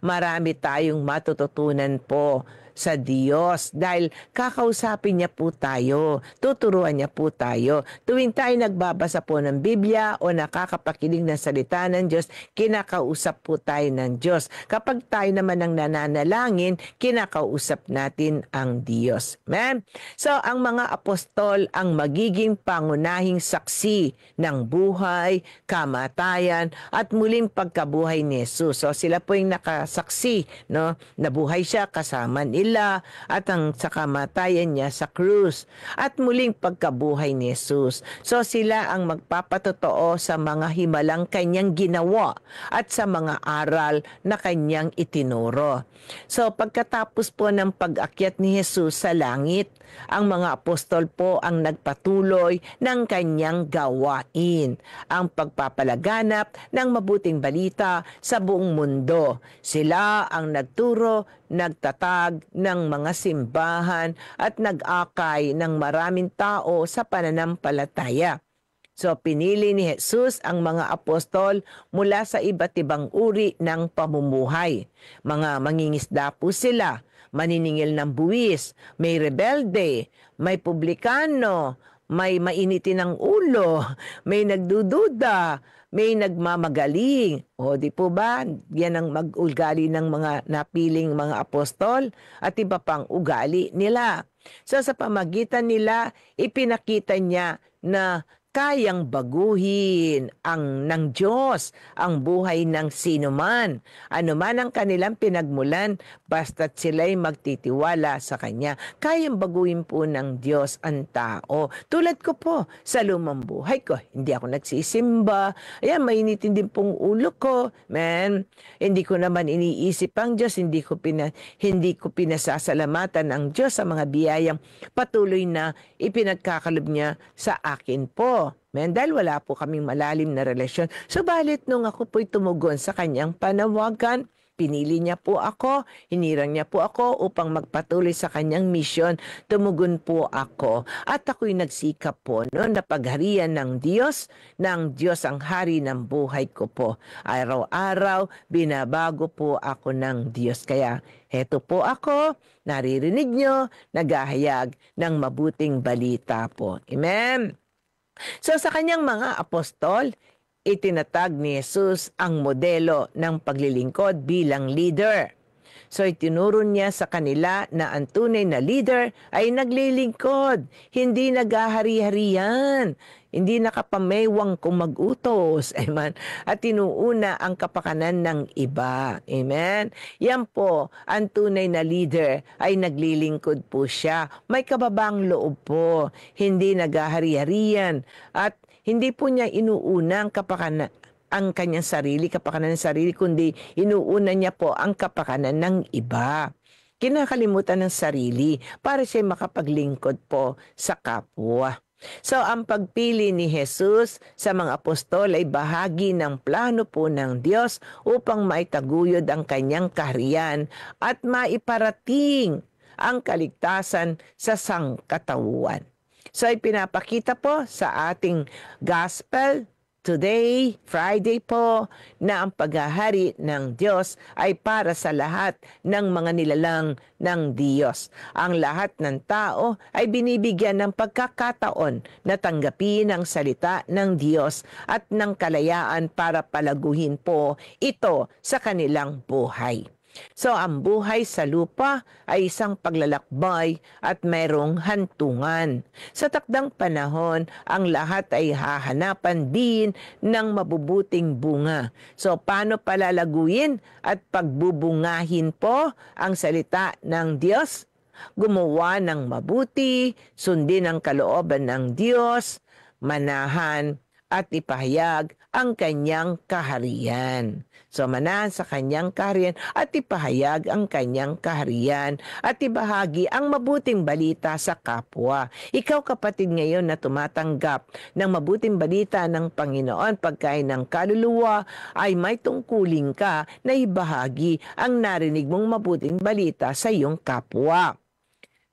B: marami tayong matututunan po sa Diyos dahil kakausapin niya po tayo, tuturuan niya po tayo. Tuwing tayo nagbabasa po ng Biblia o nakakapakinig ng salita ng Diyos, kinakausap po tayo ng Diyos. Kapag tayo naman ang nananalangin, kinakausap natin ang Diyos. Amen? So, ang mga apostol ang magiging pangunahing saksi ng buhay, kamatayan, at muling pagkabuhay ni Jesus. So, sila po yung nakasaksi, no? Nabuhay siya kasama nila at ang sa kamatayan niya sa krus at muling pagkabuhay ni Jesus. So sila ang magpapatotoo sa mga himalang kanyang ginawa at sa mga aral na kanyang itinuro. So pagkatapos po ng pag-akyat ni Jesus sa langit, ang mga apostol po ang nagpatuloy ng kanyang gawain, ang pagpapalaganap ng mabuting balita sa buong mundo. Sila ang nagturo, nagtatag ng mga simbahan at nag-akay ng maraming tao sa pananampalataya. So pinili ni Jesus ang mga apostol mula sa iba't ibang uri ng pamumuhay. Mga mangingisda po sila, maniningil ng buwis, may rebelde, may publikano, may mainitin ng ulo, may nagdududa, may nagmamagaling. O di po ba? Yan ang mag-ugali ng mga napiling mga apostol at iba pang ugali nila. So sa pamagitan nila, ipinakita niya na kayang baguhin ng Diyos ang buhay ng sino man. Ano man ang kanilang pinagmulan, basta't sila'y magtitiwala sa Kanya. Kayang baguhin po ng Diyos ang tao. Tulad ko po, sa lumang buhay ko, hindi ako nagsisimba. Ayan, mainitin din pong ulo ko. Man, hindi ko naman iniisip ang Diyos, hindi ko pinasasalamatan ang Diyos sa mga biyayang patuloy na ipinagkakalob niya sa akin po. Dahil wala po kaming malalim na relasyon. Subalit nung ako po'y tumugon sa kanyang panawagan, pinili niya po ako, hinirang niya po ako upang magpatuloy sa kanyang misyon. Tumugon po ako at ako'y nagsikap po na pagharian ng Diyos ang hari ng buhay ko po. Araw-araw, binabago po ako ng Diyos. Kaya heto po ako, naririnig nyo, naghahayag ng mabuting balita po. Amen? So sa kanyang mga apostol, itinatag ni Jesus ang modelo ng paglilingkod bilang leader. So itinuro niya sa kanila na ang tunay na leader ay naglilingkod, hindi naghahari-harian, hindi nakapamewang kung mag-utos. Amen. At tinuuna ang kapakanan ng iba. Amen. Yan po, ang tunay na leader ay naglilingkod po siya. May kababang loob po, hindi naghahari-harian at hindi po niya inuuna ang kanyang kapakanan ng sarili, kundi inuuna niya po ang kapakanan ng iba. Kinakalimutan ng sarili para siya makapaglingkod po sa kapwa. So, ang pagpili ni Jesus sa mga apostol ay bahagi ng plano po ng Diyos upang maitaguyod ang kanyang kaharian at maiparating ang kaligtasan sa sangkatauhan. So, ipinapakita po sa ating gospel today, Friday po, na ang paghahari ng Diyos ay para sa lahat ng mga nilalang ng Diyos. Ang lahat ng tao ay binibigyan ng pagkakataon na tanggapin ang salita ng Diyos at ng kalayaan para palaguhin po ito sa kanilang buhay. So, ang buhay sa lupa ay isang paglalakbay at mayroong hantungan. Sa takdang panahon, ang lahat ay hahanapan din ng mabubuting bunga. So, paano palalaguin at pagbubungahin po ang salita ng Diyos? Gumawa ng mabuti, sundin ang kalooban ng Diyos, manahan at ipahayag ang kanyang kaharian. So manahan sa kanyang kaharian at ipahayag ang kanyang kaharian at ibahagi ang mabuting balita sa kapwa. Ikaw kapatid ngayon na tumatanggap ng mabuting balita ng Panginoon pagkain ng kaluluwa ay may tungkulin ka na ibahagi ang narinig mong mabuting balita sa iyong kapwa.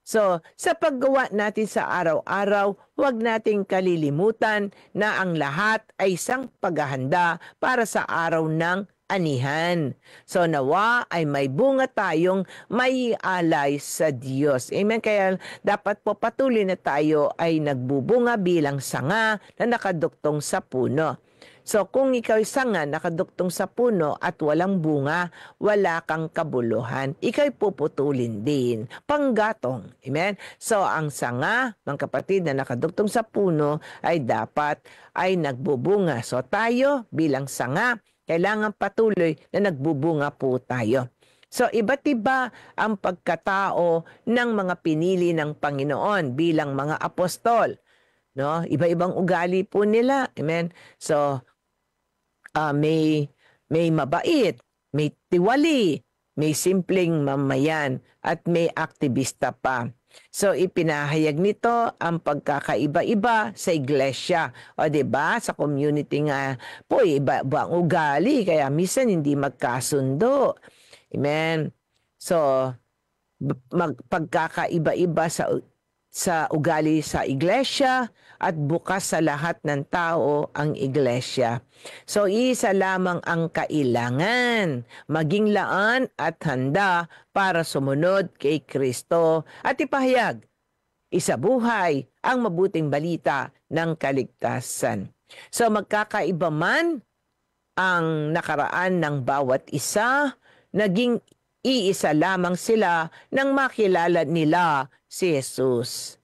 B: So, sa paggawa natin sa araw-araw, huwag nating kalilimutan na ang lahat ay isang paghahanda para sa araw ng anihan. So nawa ay may bunga tayong may alay sa Diyos. Amen. Kaya dapat po patuloy na tayo ay nagbubunga bilang sanga na nakaduktong sa puno. So kung ikaw ay sanga, nakaduktong sa puno at walang bunga, wala kang kabuluhan, ikaw'y puputulin din. Panggatong. Amen? So ang sanga, mga kapatid, na nakaduktong sa puno ay dapat ay nagbubunga. So tayo bilang sanga, kailangan patuloy na nagbubunga po tayo. So iba't iba ang pagkatao ng mga pinili ng Panginoon bilang mga apostol. No? Iba-ibang ugali po nila. Amen? So may mabait, may tiwali, may simpleng mamayan, at may aktivista pa. So ipinahayag nito ang pagkakaiba-iba sa iglesia. O 'di ba? Sa community nga po iba-iba ang ugali kaya minsan hindi magkasundo. Amen. So pagkakaiba-iba sa ugali sa iglesia at bukas sa lahat ng tao ang iglesia. So isa lamang ang kailangan, maging laan at handa para sumunod kay Kristo at ipahayag, isabuhay ang mabuting balita ng kaligtasan. So magkakaiba man ang nakaraan ng bawat isa, naging iisa lamang sila nang makilala nila si Jesus.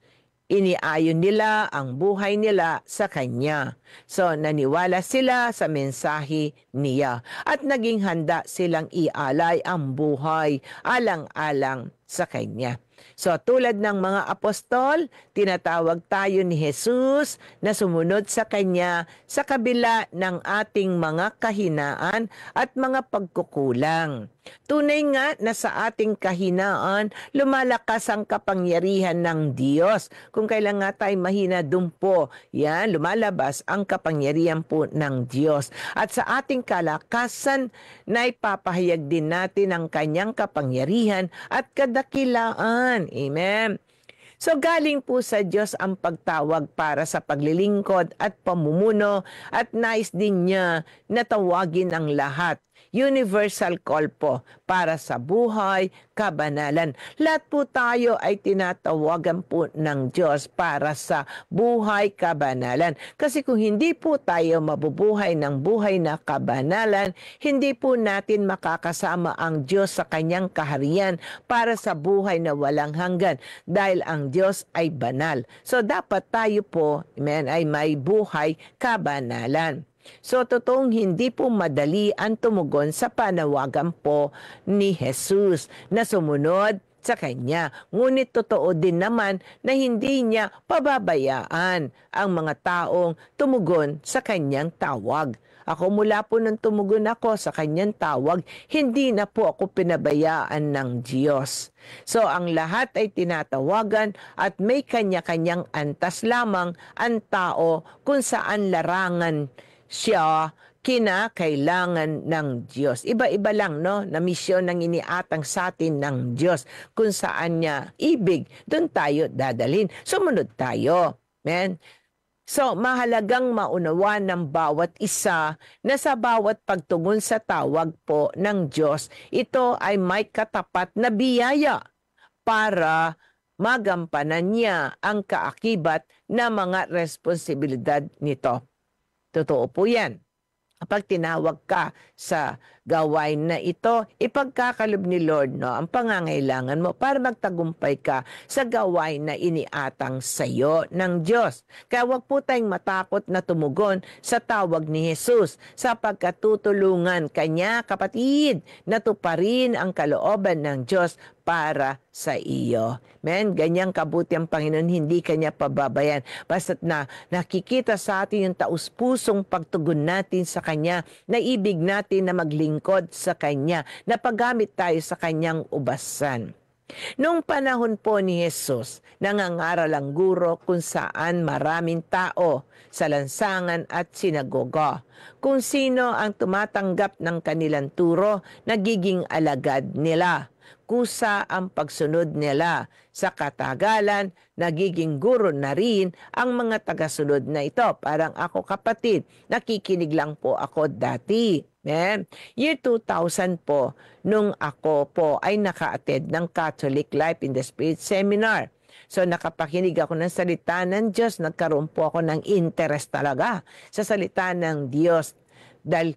B: Iniayon nila ang buhay nila sa Kanya. So naniwala sila sa mensahe niya at naging handa silang ialay ang buhay alang-alang sa Kanya. So tulad ng mga apostol, tinatawag tayo ni Jesus na sumunod sa Kanya sa kabila ng ating mga kahinaan at mga pagkukulang. Tunay nga na sa ating kahinaan, lumalakas ang kapangyarihan ng Diyos. Kung kailan nga tayo mahina, dumpo, yan, lumalabas ang kapangyarihan po ng Diyos. At sa ating kalakasan, na ipapahayag din natin ang Kanyang kapangyarihan at kadakilaan. Amen. So galing po sa Diyos ang pagtawag para sa paglilingkod at pamumuno at nais din niya na tawagin ang lahat. Universal call po para sa buhay, kabanalan. Lahat po tayo ay tinatawagan po ng Diyos para sa buhay, kabanalan. Kasi kung hindi po tayo mabubuhay ng buhay na kabanalan, hindi po natin makakasama ang Diyos sa Kanyang kaharian para sa buhay na walang hanggan. Dahil ang Diyos ay banal. So dapat tayo po, amen, ay may buhay, kabanalan. So, totoong hindi po madali ang tumugon sa panawagan po ni Jesus na sumunod sa Kanya. Ngunit totoo din naman na hindi niya pababayaan ang mga taong tumugon sa Kanyang tawag. Ako mula po nung tumugon ako sa Kanyang tawag, hindi na po ako pinabayaan ng Diyos. So ang lahat ay tinatawagan at may kanya-kanyang antas lamang ang tao kung saan larangan siya kinakailangan ng Diyos. Iba-iba lang, no, na misyon ng iniatang sa atin ng Diyos. Kung saan niya ibig, doon tayo dadalhin. Sumunod tayo. Amen? So, mahalagang maunawa ng bawat isa na sa bawat pagtugon sa tawag po ng Diyos, ito ay may katapat na biyaya para magampanan niya ang kaakibat na mga responsibilidad nito. Totoo po yan. Kapag tinawag ka sa gawain na ito, ipagkakalob ni Lord, no, ang pangangailangan mo para magtagumpay ka sa gawain na iniatang sa iyo ng Diyos. Kaya huwag po tayong matakot na tumugon sa tawag ni Jesus sapagkat tutulungan Kanya, kapatid, na tuparin ang kalooban ng Diyos para sa iyo. Men, ganyang kabuti ang Panginoon, hindi Kanya pababayan. Basta't na nakikita sa atin yung taus-pusong pagtugon natin sa Kanya, na ibig natin na maglingkod sa Kanya, na paggamit tayo sa Kanyang ubasan. Noong panahon po ni Jesus, nangangaral ang guro kung saan maraming tao sa lansangan at sinagoga. Kung sino ang tumatanggap ng kanilang turo, nagiging alagad nila. Kusa ang pagsunod nila. Sa katagalan, nagiging guro na rin ang mga tagasunod na ito. Parang ako, kapatid, nakikinig lang po ako dati. Amen. Year 2000 po, nung ako po ay naka-attend ng Catholic Life in the Spirit Seminar. So nakapakinig ako ng salita ng Diyos, nagkaroon po ako ng interest talaga sa salita ng Diyos. Dahil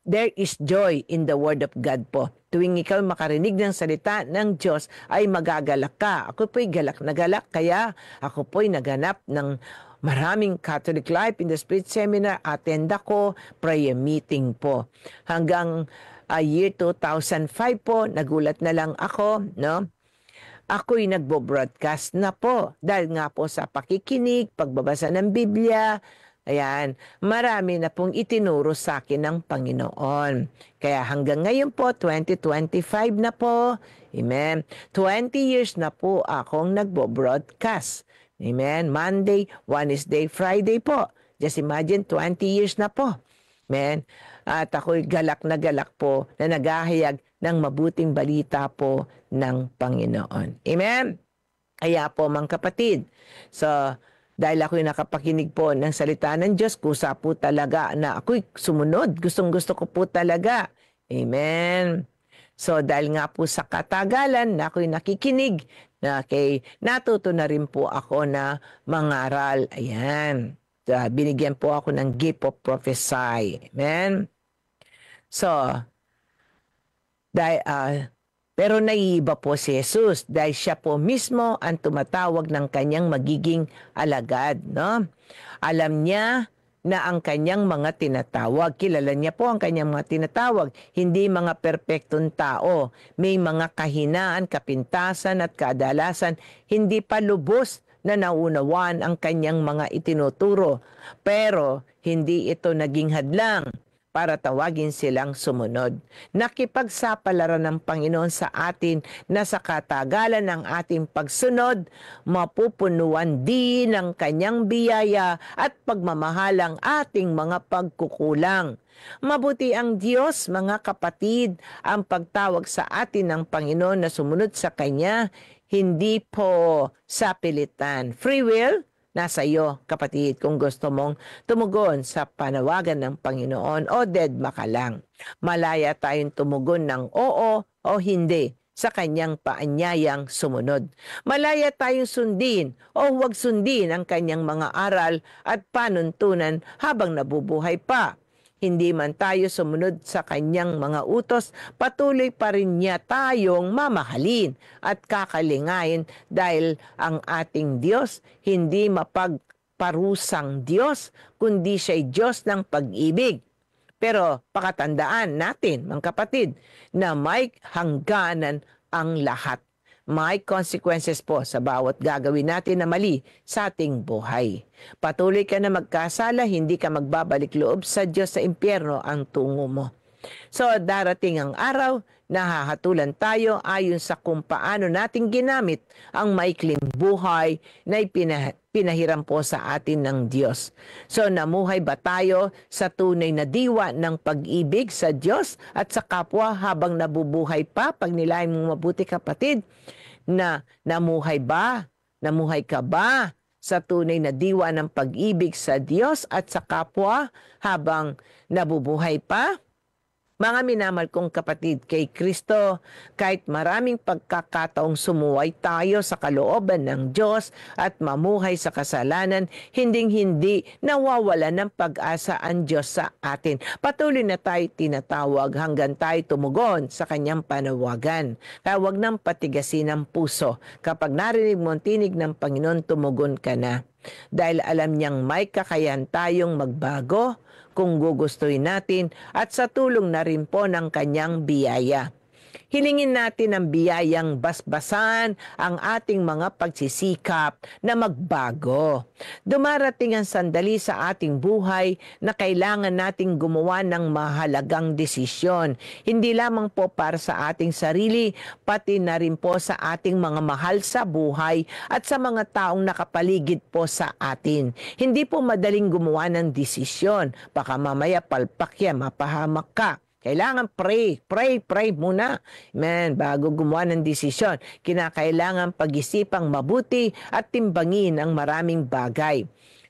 B: there is joy in the Word of God po. Tuwing ikaw makarinig ng salita ng Diyos, ay magagalak ka. Ako po'y galak na galak, kaya ako po'y naganap ng maraming Catholic Life in the Spirit Seminar, attend ako, prayer meeting po. Hanggang year 2005 po, nagulat na lang ako, no? Ako'y nagbo-broadcast na po. Dahil nga po sa pakikinig, pagbabasa ng Biblia, ayan, marami na pong itinuro sa akin ng Panginoon. Kaya hanggang ngayon po, 2025 na po, amen, 20 years na po akong nagbo-broadcast. Amen. Monday, Wednesday, Friday po. Just imagine, 20 years na po. Amen. At ako'y galak na galak po na naghahayag ng mabuting balita po ng Panginoon. Amen. Kaya po mga kapatid, so dahil ako'y nakapakinig po ng salita ng Diyos, kusa po talaga na ako'y sumunod. Gustong-gusto ko po talaga. Amen. So dahil nga po sa katagalan na ako'y nakikinig, natuto na rin po ako na mangaral. Ayan. Binigyan po ako ng gift of prophecy. Amen. So, pero naiiba po si Jesus dahil siya po mismo ang tumatawag ng kanyang magiging alagad. No? Alam niya na ang kanyang mga tinatawag. Kilala niya po ang kanyang mga tinatawag. Hindi mga perpektong tao. May mga kahinaan, kapintasan at kadalasan. Hindi pa lubos na naunawan ang kanyang mga itinuturo. Pero hindi ito naging hadlang para tawagin silang sumunod. Nakipagsapalaran ng Panginoon sa atin na sa katagalan ng ating pagsunod, mapupunuan din ng kanyang biyaya at pagmamahal ang ating mga pagkukulang. Mabuti ang Diyos, mga kapatid, ang pagtawag sa atin ng Panginoon na sumunod sa Kanya, hindi po sa pilitan. Free will, nasa iyo, kapatid, kung gusto mong tumugon sa panawagan ng Panginoon o deadma ka lang. Malaya tayong tumugon ng oo o hindi sa kanyang paanyayang sumunod. Malaya tayong sundin o huwag sundin ang kanyang mga aral at panuntunan habang nabubuhay pa. Hindi man tayo sumunod sa kanyang mga utos, patuloy pa rin niya tayong mamahalin at kakalingayin dahil ang ating Diyos hindi mapagparusang Diyos, kundi siya'y Diyos ng pag-ibig. Pero pakatandaan natin, mga kapatid, na may hangganan ang lahat. May consequences po sa bawat gagawin natin na mali sa ating buhay. Patuloy ka na magkasala, hindi ka magbabalik loob sa Diyos, sa impyerno ang tungo mo. So darating ang araw na hahatulan tayo ayon sa kung paano natin ginamit ang maikling buhay na pinahiram po sa atin ng Diyos. So namuhay ba tayo sa tunay na diwa ng pag-ibig sa Diyos at sa kapwa habang nabubuhay pa? Pag nilayan mong mabuti, kapatid, na namuhay ka ba sa tunay na diwa ng pag-ibig sa Diyos at sa kapwa habang nabubuhay pa? Mga minamahal kong kapatid, kay Kristo, kahit maraming pagkakataong sumuway tayo sa kalooban ng Diyos at mamuhay sa kasalanan, hinding-hindi nawawala ng pag-asa ang Diyos sa atin. Patuloy na tayo tinatawag hanggang tayo tumugon sa kanyang panawagan. Kaya huwag nang patigasin ang puso. Kapag narinig mo ang tinig ng Panginoon, tumugon ka na. Dahil alam niyang may kakayahan tayong magbago kung gugustuhin natin at sa tulong na rin po ng kanyang biyaya. Hilingin natin ang biyayang basbasan ang ating mga pagsisikap na magbago. Dumarating ang sandali sa ating buhay na kailangan nating gumawa ng mahalagang desisyon. Hindi lamang po para sa ating sarili, pati na rin po sa ating mga mahal sa buhay at sa mga taong nakapaligid po sa atin. Hindi po madaling gumawa ng desisyon. Baka mamaya palpak yan, mapahamak ka. Kailangan pray muna. Amen. Bago gumawa ng desisyon, kinakailangan pag-isipang mabuti at timbangin ang maraming bagay.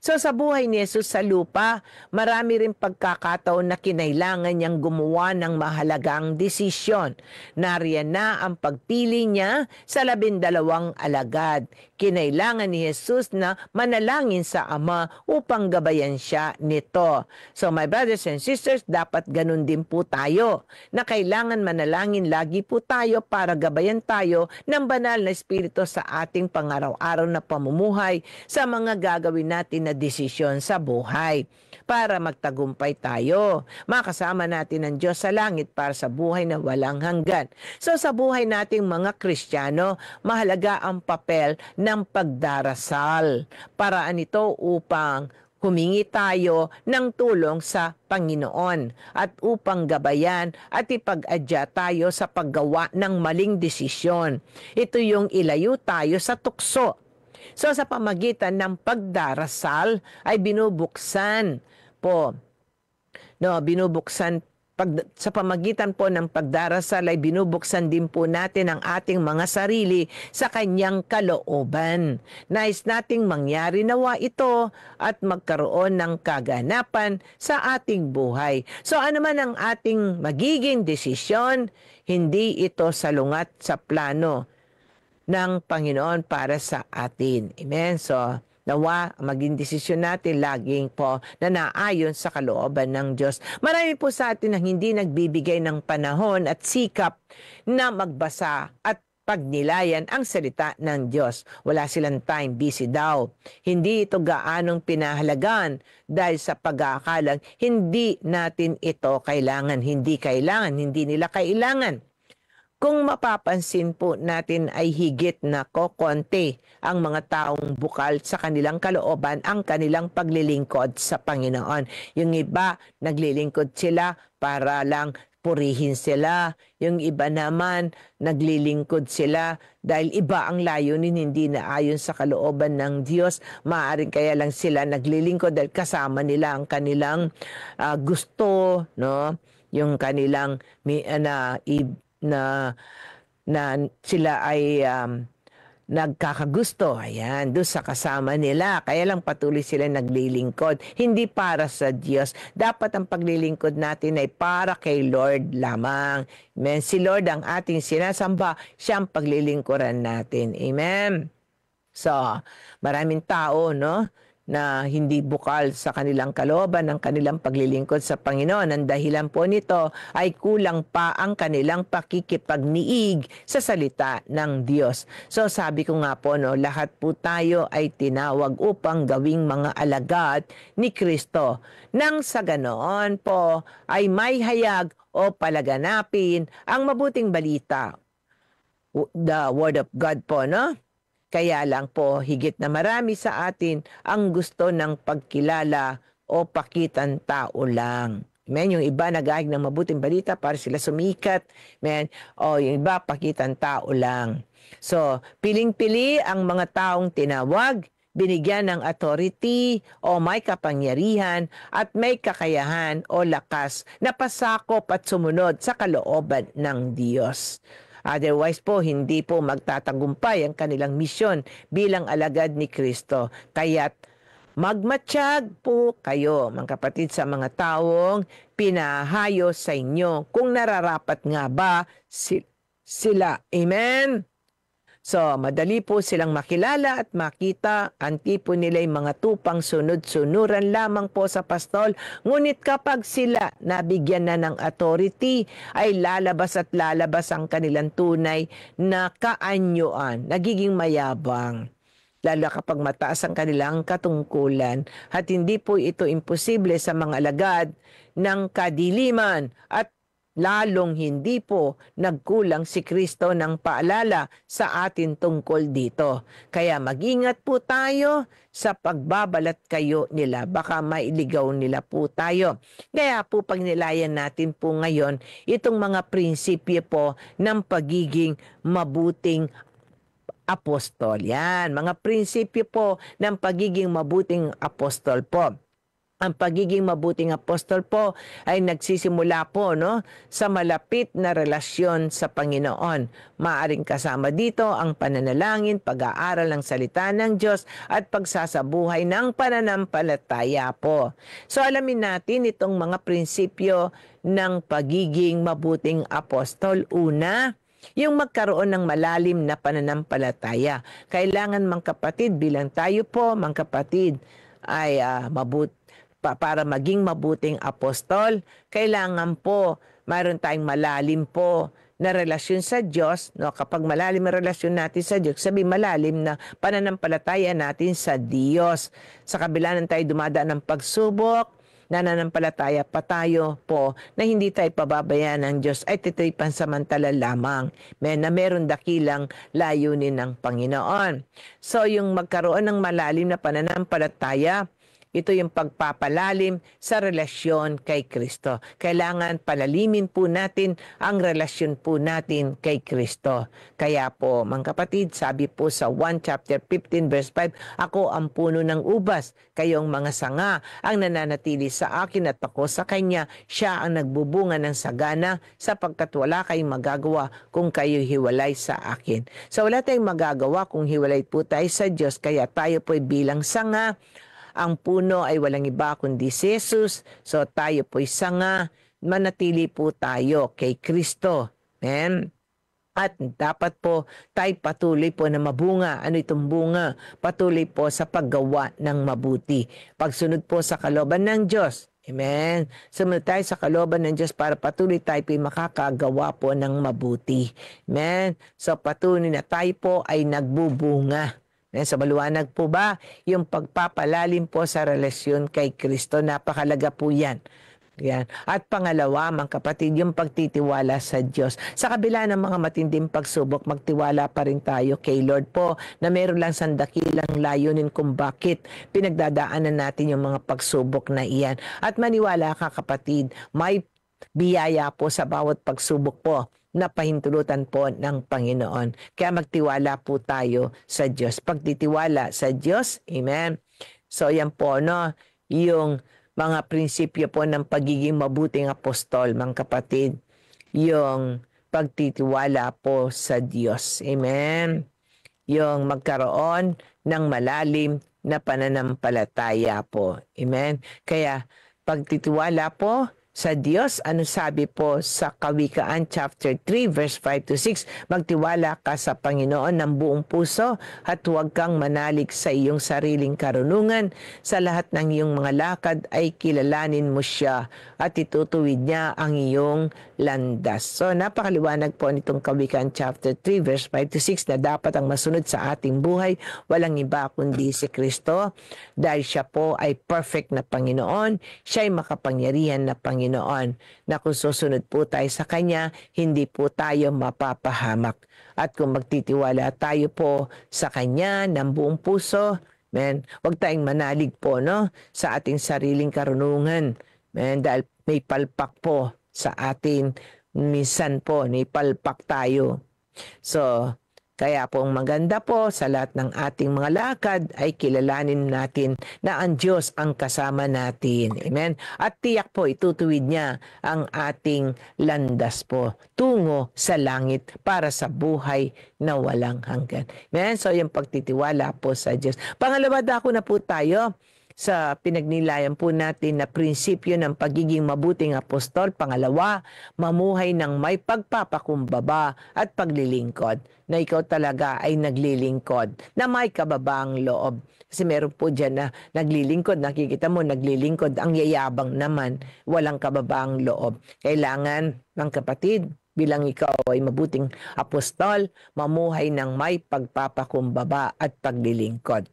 B: So sa buhay ni Jesus sa lupa, marami rin pagkakataon na kinailangan niyang gumawa ng mahalagang desisyon. Nariyan na ang pagpili niya sa 12 alagad. Kinailangan ni Jesus na manalangin sa Ama upang gabayan siya nito. So my brothers and sisters, dapat ganun din po tayo, na kailangan manalangin lagi po tayo para gabayan tayo ng banal na Espiritu sa ating pangaraw-araw na pamumuhay sa mga gagawin natin na desisyon sa buhay para magtagumpay tayo. Makasama natin ang Diyos sa langit para sa buhay na walang hanggan. So sa buhay nating mga Kristiyano, mahalaga ang papel ng pagdarasal. Paraan ito upang humingi tayo ng tulong sa Panginoon at upang gabayan at ipag-adya tayo sa paggawa ng maling desisyon. Ito yung ilayo tayo sa tukso. So sa pamagitan ng pagdarasal ay binubuksan sa pamagitan po ng pagdarasal ay binubuksan din po natin ang ating mga sarili sa kanyang kalooban. Nais nating mangyari nawa ito at magkaroon ng kaganapan sa ating buhay. So ano man ang ating magiging desisyon, hindi ito salungat sa plano ng Panginoon para sa atin. Amen? So, nawa maging desisyon natin laging po na naayon sa kalooban ng Diyos. Marami po sa atin ang hindi nagbibigay ng panahon at sikap na magbasa at pagnilayan ang salita ng Diyos. Wala silang time, busy daw. Hindi ito gaanong pinahalagan dahil sa pag-aakalang hindi natin ito kailangan, hindi nila kailangan. Kung mapapansin po natin ay higit na kokonti ang mga taong bukal sa kanilang kalooban ang kanilang paglilingkod sa Panginoon. Yung iba, naglilingkod sila para lang purihin sila. Yung iba naman, naglilingkod sila dahil iba ang layunin, hindi na ayon sa kalooban ng Diyos. Maaaring kaya lang sila naglilingkod dahil kasama nila ang kanilang gusto, no? Yung kanilang na sila ay nagkakagusto. Ayan, doon sa kasama nila. Kaya lang patuloy sila naglilingkod. Hindi para sa Diyos. Dapat ang paglilingkod natin ay para kay Lord lamang. Amen. Si Lord ang ating sinasamba. Siya ang paglilingkuran natin. Amen. So, maraming tao, no, na hindi bukal sa kanilang kalooban ng kanilang paglilingkod sa Panginoon. Ang dahilan po nito ay kulang pa ang kanilang pakikipagniig sa salita ng Diyos. So sabi ko nga po, no, lahat po tayo ay tinawag upang gawing mga alagad ni Kristo. Nang sa ganoon po ay may hayag o palaganapin ang mabuting balita. The Word of God po, no? Kaya lang po, higit na marami sa atin ang gusto ng pagkilala o pakitan tao lang. Amen? Yung iba nag-aayag ng mabuting balita para sila sumikat. Amen? O yung iba, pakitan tao lang. So, piling-pili ang mga taong tinawag, binigyan ng authority o may kapangyarihan at may kakayahan o lakas na pasakop at sumunod sa kalooban ng Diyos. Otherwise po, hindi po magtatagumpay ang kanilang misyon bilang alagad ni Kristo. Kaya't magmatsyag po kayo, mga kapatid, sa mga taong pinahayo sa inyo kung nararapat nga ba sila. Amen? So, madali po silang makilala at makita. Ang tipo nila'y mga tupang sunod-sunuran lamang po sa pastol. Ngunit kapag sila nabigyan na ng authority, ay lalabas at lalabas ang kanilang tunay na kaanyuan. Nagiging mayabang. Lalo kapag mataas ang kanilang katungkulan. At hindi po ito imposible sa mga alagad ng kadiliman at lalong hindi po nagkulang si Kristo ng paalala sa atin tungkol dito. Kaya mag-ingat po tayo sa pagbabalat kayo nila. Baka mailigaw nila po tayo. Kaya po pagnilayan natin po ngayon itong mga prinsipyo po ng pagiging mabuting apostol. Yan, mga prinsipyo po ng pagiging mabuting apostol po. Ang pagiging mabuting apostol po ay nagsisimula po sa malapit na relasyon sa Panginoon. Maaring kasama dito ang pananalangin, pag-aaral ng salita ng Diyos at pagsasabuhay ng pananampalataya po. So alamin natin itong mga prinsipyo ng pagiging mabuting apostol. Una, yung magkaroon ng malalim na pananampalataya. Kailangan mga kapatid, bilang tayo po mga kapatid ay para maging mabuting apostol, kailangan po mayroon tayong malalim po na relasyon sa Diyos. Kapag malalim na relasyon natin sa Diyos, sabi malalim na pananampalataya natin sa Diyos. Sa kabila ng tayo dumadaan ng pagsubok, nananampalataya pa tayo po na hindi tayo pababayaan ng Diyos ay ito'y pansamantala lamang na meron dakilang layunin ng Panginoon. So yung magkaroon ng malalim na pananampalataya, ito yung pagpapalalim sa relasyon kay Kristo. Kailangan palalimin po natin ang relasyon po natin kay Kristo. Kaya po, mga kapatid, sabi po sa 1 chapter 15 verse 5, ako ang puno ng ubas, kayong mga sanga ang nananatili sa akin at ako sa Kanya. Siya ang nagbubunga ng sagana sapagkat wala kayong magagawa kung kayo hiwalay sa akin. So wala tayong magagawa kung hiwalay po tayo sa Diyos, kaya tayo po'y bilang sanga. Ang puno ay walang iba kundi si Jesus. So tayo po'y sanga, manatili po tayo kay Kristo. Amen? At dapat po tayo patuloy po na mabunga. Ano itong bunga? Patuloy po sa paggawa ng mabuti. Pagsunod po sa kalooban ng Diyos. Amen. Sumunod tayo sa kalooban ng Diyos para patuloy tayo po makakagawa po ng mabuti. Amen. So patuloy na tayo po ay nagbubunga. Sa maliwanag po ba, yung pagpapalalim po sa relasyon kay Kristo, napakalaga po yan. Yan. At pangalawa, mga kapatid, yung pagtitiwala sa Diyos. Sa kabila ng mga matinding pagsubok, magtiwala pa rin tayo kay Lord po na meron lang sandakilang layunin kung bakit pinagdadaanan natin yung mga pagsubok na iyan. At maniwala ka kapatid, may biyaya po sa bawat pagsubok po na pahintulutan po ng Panginoon. Kaya magtiwala po tayo sa Diyos. Pagtitiwala sa Diyos, amen. So yan po, yung mga prinsipyo po ng pagiging mabuting apostol, mga kapatid. Yung pagtitiwala po sa Diyos, amen. Yung magkaroon ng malalim na pananampalataya po, amen. Kaya pagtitiwala po sa Diyos, ano sabi po sa Kawikaan chapter 3 verse 5 to 6, magtiwala ka sa Panginoon ng buong puso at huwag kang manalig sa iyong sariling karunungan. Sa lahat ng iyong mga lakad ay kilalanin mo siya at itutuwid niya ang iyong landas. So napakaliwanag po nitong Kawikaan chapter 3 verse 5 to 6 na dapat ang masunod sa ating buhay walang iba kundi si Kristo, dahil siya po ay perfect na Panginoon, siya ay makapangyarihan na Panginoon, na kung susunod po tayo sa Kanya, hindi po tayo mapapahamak. At kung magtitiwala tayo po sa Kanya ng buong puso, huwag tayong manalig po sa ating sariling karunungan. Dahil may palpak po sa atin, minsan po may palpak tayo. So, kaya po maganda po sa lahat ng ating mga lakad ay kilalanin natin na ang Diyos ang kasama natin. Amen. At tiyak po itutuwid niya ang ating landas po tungo sa langit para sa buhay na walang hanggan. Amen. So yung pagtitiwala po sa Diyos. Pangalawa, dako na po tayo sa pinagnilayan po natin na prinsipyo ng pagiging mabuting apostol. Pangalawa, mamuhay ng may pagpapakumbaba at paglilingkod. Na ikaw talaga ay naglilingkod, na may kababaang loob. Kasi meron po dyan na naglilingkod, nakikita mo naglilingkod, ang yayabang naman, walang kababaang loob. Kailangan, mga kapatid, bilang ikaw ay mabuting apostol, mamuhay ng may pagpapakumbaba at paglilingkod.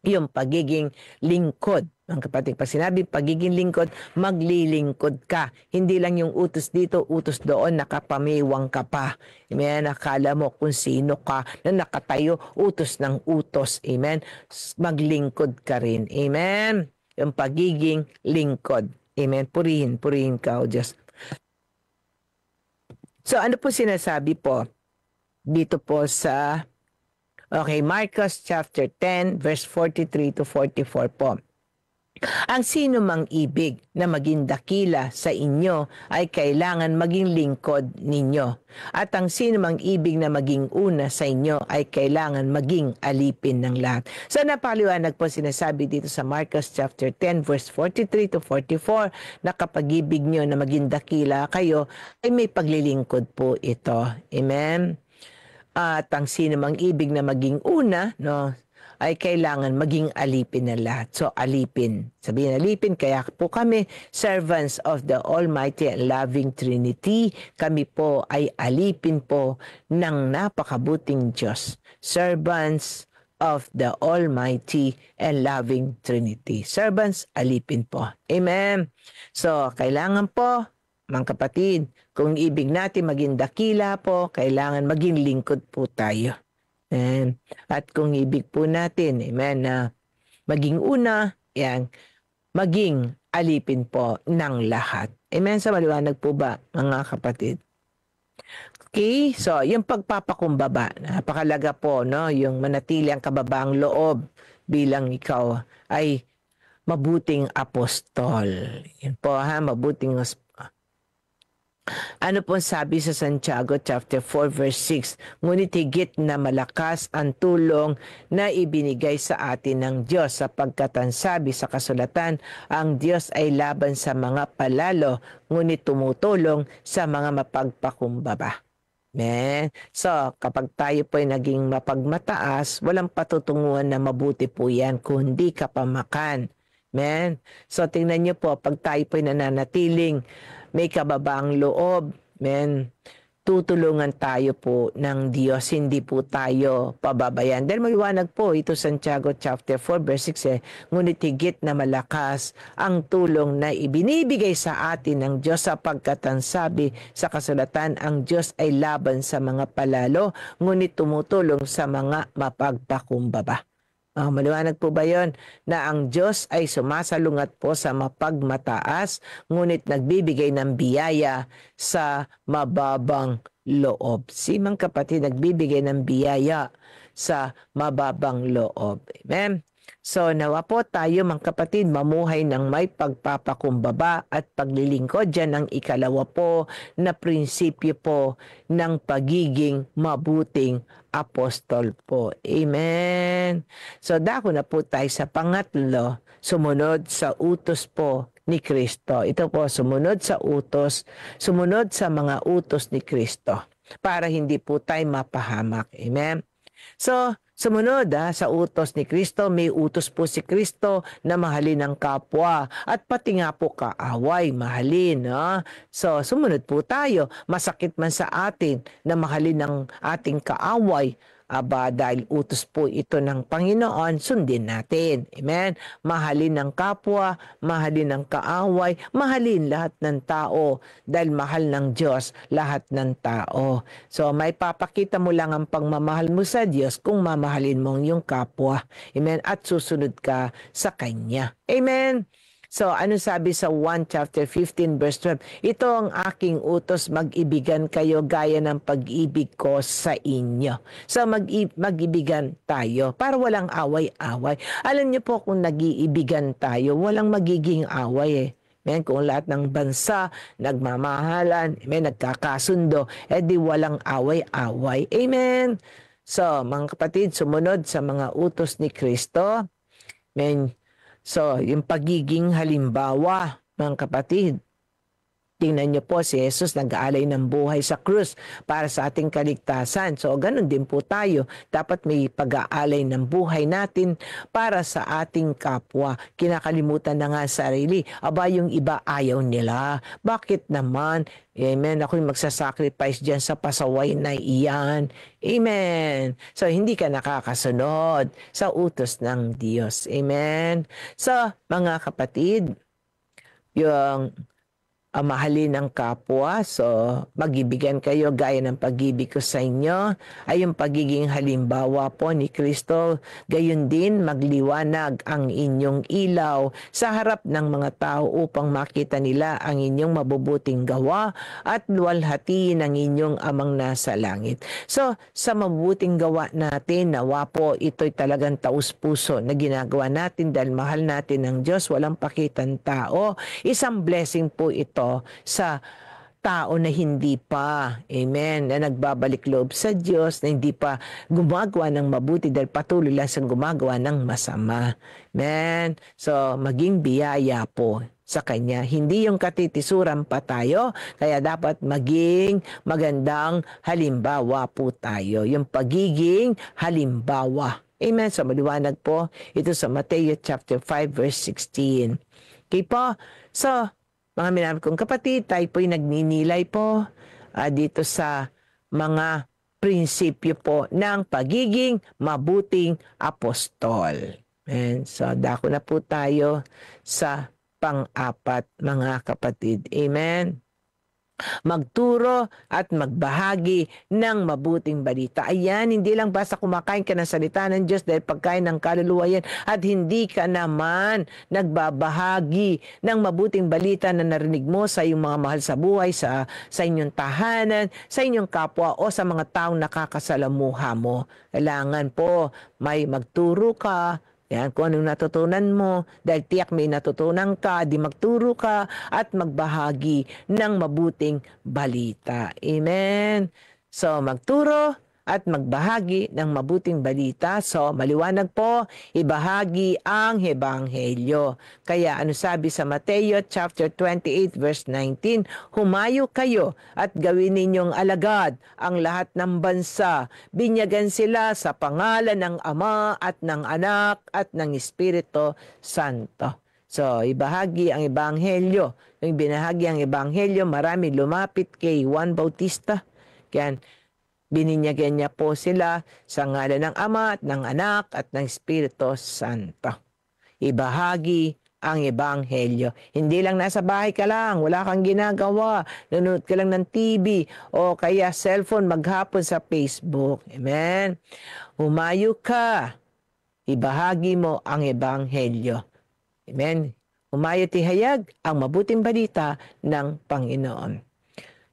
B: Yung pagiging lingkod. Ang kapatid, pag sinabi pagiging lingkod, maglilingkod ka. Hindi lang yung utos dito, utos doon, nakapamiwang ka pa. Amen. Akala mo kung sino ka na nakatayo, utos ng utos. Amen. Maglingkod ka rin. Amen. Yung pagiging lingkod. Amen. Purihin ka, O Diyos. So ano po sinasabi po dito po sa Marcos chapter 10 verse 43 to 44 po. Ang sino mang ibig na maging dakila sa inyo ay kailangan maging lingkod ninyo. At ang sino mang ibig na maging una sa inyo ay kailangan maging alipin ng lahat. So napaliwanag po sinasabi dito sa Marcos chapter 10 verse 43 to 44 na kapag ibig nyo na maging dakila kayo ay may paglilingkod po ito. Amen? At ang sino mang ibig na maging una, no, ay kailangan maging alipin ng lahat. So, alipin. Sabihin alipin, kaya po kami, servants of the Almighty and Loving Trinity. Kami po ay alipin po ng napakabuting Diyos. Servants of the Almighty and Loving Trinity. Servants, alipin po. Amen. So, kailangan po, mga kapatid, kung ibig natin maging dakila po, kailangan maging lingkod po tayo. Amen. At kung ibig po natin, amen, na maging una, yan, maging alipin po ng lahat. Amen. Sa maliwanag po ba, mga kapatid? Okay, so yung pagpapakumbaba, napakalaga po, no? Yung manatili ang kababaang loob bilang ikaw ay mabuting apostol. Yan po ha, mabuting ano po sabi sa Santiago chapter 4 verse 6? Ngunit higit na malakas ang tulong na ibinigay sa atin ng Diyos, sapagkat ang sabi sa kasulatan, ang Diyos ay laban sa mga palalo, ngunit tumutulong sa mga mapagpakumbaba. Amen. So, kapag tayo po ay naging mapagmataas, walang patutunguhan na mabuti po yan, kundi kapamakan. Amen. So, tingnan niyo po, pag tayo po ay nananatiling may kababaang loob, men, tutulungan tayo po ng Diyos, hindi po tayo pababayan. Dahil maliwanag po ito Santiago chapter 4 verse 6, ngunit higit na malakas ang tulong na ibinibigay sa atin ng Diyos, sapagkat ang sabi sa kasulatan, ang Diyos ay laban sa mga palalo, ngunit tumutulong sa mga mapagpakumbaba. Maliwanag po ba yun? Na ang Diyos ay sumasalungat po sa mapagmataas, ngunit nagbibigay ng biyaya sa mababang loob. Si mga kapatid, nagbibigay ng biyaya sa mababang loob. Amen? So, nawa po tayo mga kapatid, mamuhay ng may pagpapakumbaba at paglilingkod. Diyan ang ikalawa po na prinsipyo po ng pagiging mabuting apostol po. Amen. So, dako na po tayo sa pangatlo, sumunod sa utos po ni Kristo. Ito po, sumunod sa utos, sumunod sa mga utos ni Kristo para hindi po tayo mapahamak. Amen. So, sumunod sa utos ni Kristo, may utos po si Kristo na mahalin ang kapwa at pati nga po kaaway, mahalin. So, sumunod po tayo. Masakit man sa atin na mahalin ang ating kaaway, dahil utos po ito ng Panginoon, sundin natin. Amen? Mahalin ang kapwa, mahalin ang kaaway, mahalin lahat ng tao, dahil mahal ng Diyos lahat ng tao. So, may papakita mo lang ang pagmamahal mo sa Diyos kung mamahalin mo yung kapwa. Amen? At susunod ka sa Kanya. Amen? So, ano sabi sa 1 chapter 15 verse 12? Ito ang aking utos, mag-ibigan kayo gaya ng pag-ibig ko sa inyo. So, mag-ibigan tayo para walang away-away. Alam niyo po, kung nag-iibigan tayo, walang magiging away Amen? Kung lahat ng bansa nagmamahalan, amen, nagkakasundo, edi walang away-away. Amen? So, mga kapatid, sumunod sa mga utos ni Kristo. Amen? So, yung pagiging halimbawa, mga kapatid, tingnan niyo po si Jesus nag-aalay ng buhay sa krus para sa ating kaligtasan. So, ganun din po tayo. Dapat may pag-aalay ng buhay natin para sa ating kapwa. Kinakalimutan na nga sarili. Aba, yung iba ayaw nila. Bakit naman? Amen. Ako'y magsasacrifice dyan sa pasaway na iyan. Amen. So, hindi ka nakakasunod sa utos ng Diyos. Amen. So, mga kapatid, yung mahalin ang kapwa. So, mag-ibigan kayo gaya ng pag-ibig ko sa inyo. Ay yung pagiging halimbawa po ni Kristo. Gayon din, magliwanag ang inyong ilaw sa harap ng mga tao upang makita nila ang inyong mabubuting gawa at luwalhatiin ang inyong amang nasa langit. So, sa mabubuting gawa natin, nawa po ito'y talagang taus-puso na ginagawa natin dahil mahal natin ang Diyos, walang pakitang tao. Isang blessing po ito sa tao na hindi pa, amen, na nagbabalik loob sa Diyos, na hindi pa gumagawa ng mabuti dahil patuloy lang siyang gumagawa ng masama. Amen. So, maging biyaya po sa Kanya. Hindi yung katitisuran pa tayo, kaya dapat maging magandang halimbawa po tayo. Yung pagiging halimbawa. Amen. So, maliwanag po ito sa Mateo chapter 5 verse 16. Okay po? So, mga minamahal kong kapatid, tayo po'y nagninilay po dito sa mga prinsipyo po ng pagiging mabuting apostol. And so, dako na po tayo sa pang-apat, mga kapatid. Amen. Magturo at magbahagi ng mabuting balita. Ayan, hindi lang basta kumakain ka ng salita ng Diyos dahil pagkain ng kaluluwa yan at hindi ka naman nagbabahagi ng mabuting balita na narinig mo sa iyong mga mahal sa buhay, sa inyong tahanan, sa inyong kapwa o sa mga taong nakakasalamuha mo. Kailangan po may magturo ka. Yan, kung anong natutunan mo, dahil tiyak may natutunan ka, di magturo ka at magbahagi ng mabuting balita. Amen. So, magturo at magbahagi ng mabuting balita. So, maliwanag po, ibahagi ang Ebanghelyo. Kaya ano sabi sa Mateo chapter 28 verse 19, humayo kayo at gawin ninyong alagad ang lahat ng bansa. Binyagan sila sa pangalan ng Ama at ng Anak at ng Espiritu Santo. So, ibahagi ang Ebanghelyo. Yung binahagi ang Ebanghelyo, marami lumapit kay Juan Bautista. Kaya, bininyagan niya po sila sa ngalan ng Ama at ng Anak at ng Espiritu Santo. Ibahagi ang Ebanghelyo. Hindi lang nasa bahay ka lang, wala kang ginagawa, nanonood ka lang ng TV o kaya cellphone maghapon sa Facebook. Amen. Humayo ka. Ibahagi mo ang Ebanghelyo. Amen. Humayo tihayag ang mabuting balita ng Panginoon.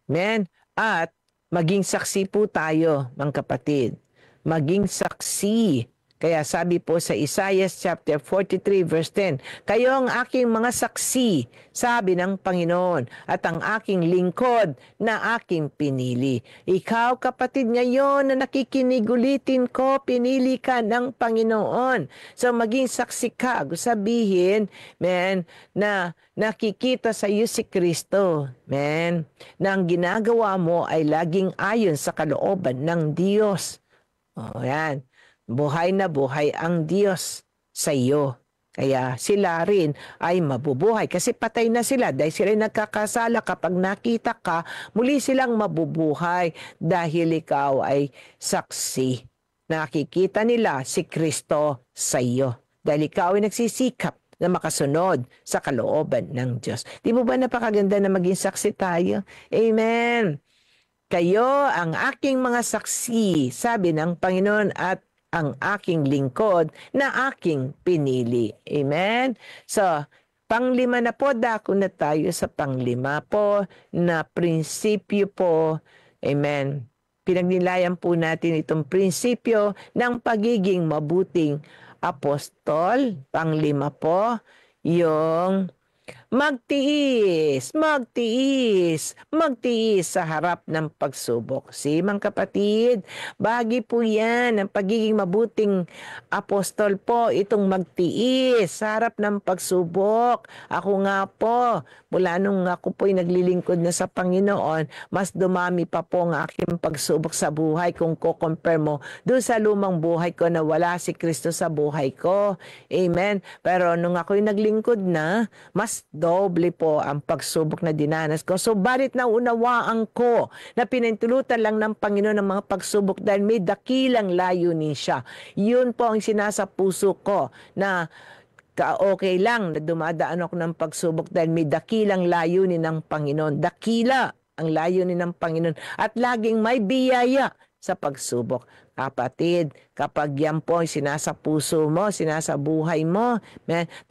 B: Amen. At maging saksi po tayo, mga kapatid. Maging saksi. Kaya sabi po sa Isaiah chapter 43 verse 10, kayo ang aking mga saksi, sabi ng Panginoon, at ang aking lingkod na aking pinili. Ikaw, kapatid, ngayon na nakikinig, ulitin ko, pinili ka ng Panginoon. So maging saksi ka, sabihin, na nakikita sa iyo si Kristo, na ang ginagawa mo ay laging ayon sa kalooban ng Diyos. O yan. Buhay na buhay ang Diyos sa iyo. Kaya sila rin ay mabubuhay kasi patay na sila dahil sila nagkakasala. Kapag nakita ka, muli silang mabubuhay dahil ikaw ay saksi. Nakikita nila si Kristo sa iyo dahil ikaw ay nagsisikap na makasunod sa kalooban ng Diyos. Di mo ba napakaganda na maging saksi tayo? Amen. Kayo ang aking mga saksi, sabi ng Panginoon, at ang aking lingkod na aking pinili. Amen? So, panglima na po, dako na tayo sa panglima po na prinsipyo po. Amen? Pinagnilayan po natin itong prinsipyo ng pagiging mabuting apostol. Panglima po, yung magtiis sa harap ng pagsubok. Mga kapatid, bahagi po yan ng pagiging mabuting apostol po, itong magtiis sa harap ng pagsubok. Ako nga po, mula nung ako po'y naglilingkod na sa Panginoon, mas dumami pa po ang aking pagsubok sa buhay kung ko-compare mo doon sa lumang buhay ko na wala si Kristo sa buhay ko. Amen. Pero nung ako'y naglingkod na, mas doble po ang pagsubok na dinanas ko. So, balit na unawaan ko na pinintulutan lang ng Panginoon ng mga pagsubok dahil may dakilang layunin siya. Yun po ang sinasa puso ko na okay lang na dumadaan ako ng pagsubok dahil may dakilang layunin ng Panginoon. Dakila ang layunin ng Panginoon at laging may biyaya sa pagsubok. Kapatid, kapag yan po sinasa puso mo, sinasa buhay mo,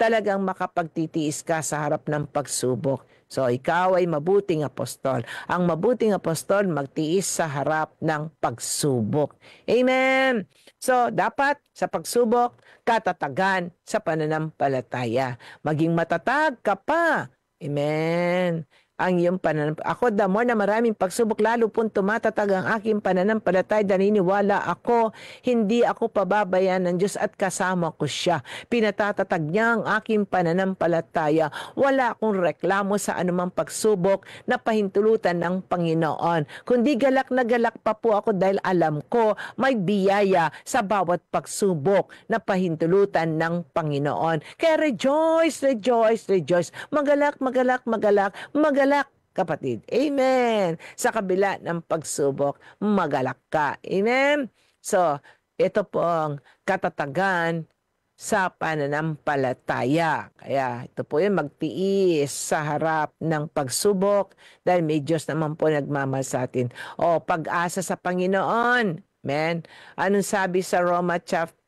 B: talagang makapagtitiis ka sa harap ng pagsubok. So, ikaw ay mabuting apostol. Ang mabuting apostol, magtiis sa harap ng pagsubok. Amen! So, dapat sa pagsubok, katatagan sa pananampalataya. Maging matatag ka pa. Amen! Ang iyong ako, the more na maraming pagsubok, lalo pong tumatatag ang aking pananampalataya, naniniwala ako, hindi ako pababayan ng Diyos at kasama ko siya. Pinatatatag niya ang aking pananampalataya. Wala akong reklamo sa anumang pagsubok na pahintulutan ng Panginoon. Kundi galak na galak pa po ako dahil alam ko may biyaya sa bawat pagsubok na pahintulutan ng Panginoon. Kaya rejoice, rejoice, rejoice. Magalak, magalak, magalak, magalak. Kapatid. Amen. Sa kabila ng pagsubok, magalak ka. Amen. So, ito pong katatagan sa pananampalataya. Kaya ito po yung magtiis sa harap ng pagsubok dahil may Diyos naman po nagmamahal sa atin. O, pag-asa sa Panginoon. Amen. Anong sabi sa Roma chapter?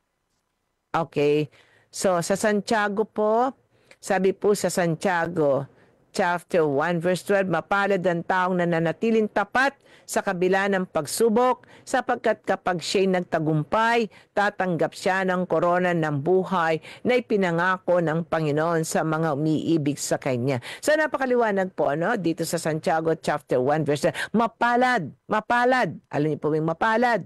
B: Okay. So, sa Santiago po, sabi po sa Santiago, Chapter 1 verse 12, mapalad ang taong nananatiling tapat sa kabila ng pagsubok, sapagkat kapag siya'y nagtagumpay, tatanggap siya ng korona ng buhay na ipinangako ng Panginoon sa mga umiibig sa Kanya. So napakaliwanag po dito sa Santiago chapter 1 verse 12, mapalad, mapalad. Alam niyo po yung mapalad?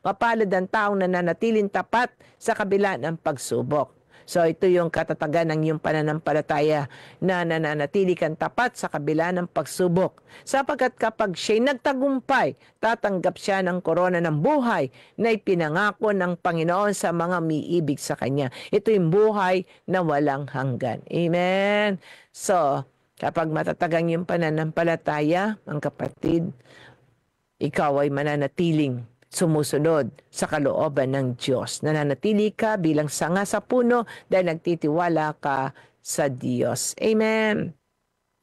B: Mapalad ang taong nananatiling tapat sa kabila ng pagsubok. So ito yung katatagan ng iyong pananampalataya na nananatili kang tapat sa kabila ng pagsubok. Sapagkat kapag siya'y nagtagumpay, tatanggap siya ng korona ng buhay na ipinangako ng Panginoon sa mga umiibig sa Kanya. Ito yung buhay na walang hanggan. Amen. So, kapag matatagang yung pananampalataya, ang kapatid, ikaw ay mananatiling sumusunod sa kalooban ng Diyos. Nananatili ka bilang sanga sa puno dahil nagtitiwala ka sa Diyos. Amen.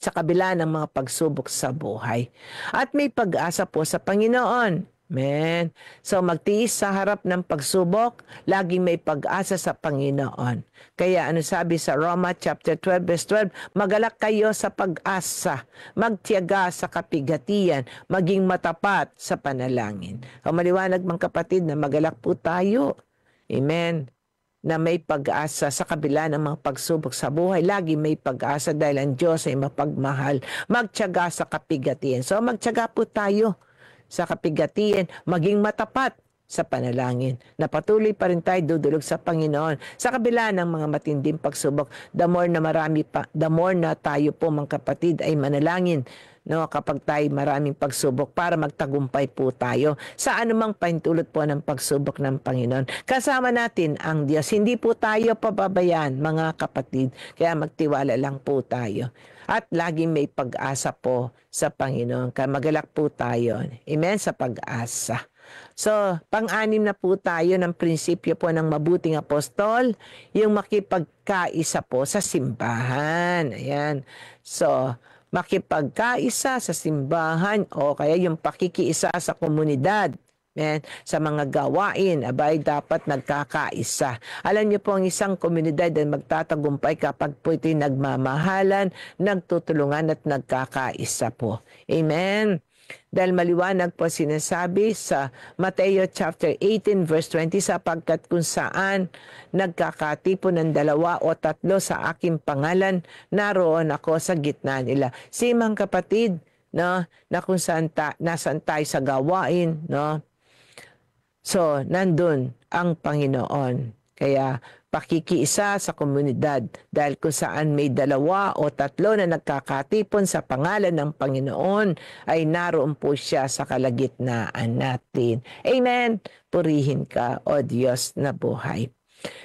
B: Sa kabila ng mga pagsubok sa buhay. At may pag-asa po sa Panginoon. Amen. So magtiis sa harap ng pagsubok, laging may pag-asa sa Panginoon. Kaya ano sabi sa Roma chapter 12 verse 12, magalak kayo sa pag-asa, magtiyaga sa kapigatian, maging matapat sa panalangin. Maliwanag mga kapatid na magalak po tayo. Amen. Na may pag-asa sa kabila ng mga pagsubok sa buhay. Lagi may pag-asa dahil ang Diyos ay mapagmahal. Magtiyaga sa kapigatian. So magtiyaga po tayo sa kapigatian, maging matapat sa panalangin. Napatuloy pa rin tayo dudulog sa Panginoon. Sa kabila ng mga matinding pagsubok, the more na tayo po mga kapatid ay manalangin kapag tayo maraming pagsubok para magtagumpay po tayo sa anumang pahintulot po ng pagsubok ng Panginoon. Kasama natin ang Diyos. Hindi po tayo pababayaan mga kapatid. Kaya magtiwala lang po tayo. At laging may pag-asa po sa Panginoon. Kaya magalak po tayo. Amen, sa pag-asa. So, pang-anim na po tayo ng prinsipyo po ng mabuting apostol, yung makipagkaisa po sa simbahan. Ayan. So, makipagkaisa sa simbahan o kaya yung pakikiisa sa komunidad. Sa mga gawain, abay dapat nagkakaisa. Alam niyo po ang isang komunidad ay magtatagumpay kapag po ito'y nagmamahalan, nagtutulungan at nagkakaisa po. Amen. Dahil maliwanag po sinasabi sa Mateo chapter 18 verse 20, sapagkat kung saan nagkakatipon ng 2 o 3 sa aking pangalan, naroon ako sa gitna nila. Simang kapatid, na kung saan nasaan tayo sa gawain, so, nandun ang Panginoon. Kaya, pakikiisa sa komunidad dahil kung saan may 2 o 3 na nagkakatipon sa pangalan ng Panginoon, ay naroon po siya sa kalagitnaan natin. Amen. Purihin ka, O Diyos na buhay.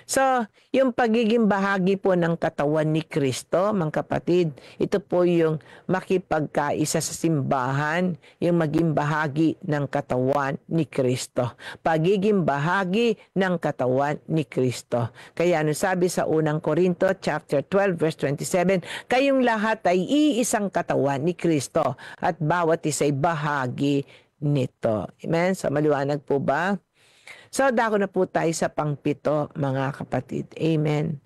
B: So, yung pagiging bahagi po ng katawan ni Kristo, mga kapatid, ito po yung makipagkaisa sa simbahan, yung maging bahagi ng katawan ni Kristo. Pagiging bahagi ng katawan ni Kristo. Kaya ano sabi sa unang Korinto chapter 12 verse 27, kayong lahat ay iisang katawan ni Kristo at bawat isa'y bahagi nito. Amen? So, maliwanag po ba? So, dako na po tayo sa pangpito, mga kapatid. Amen.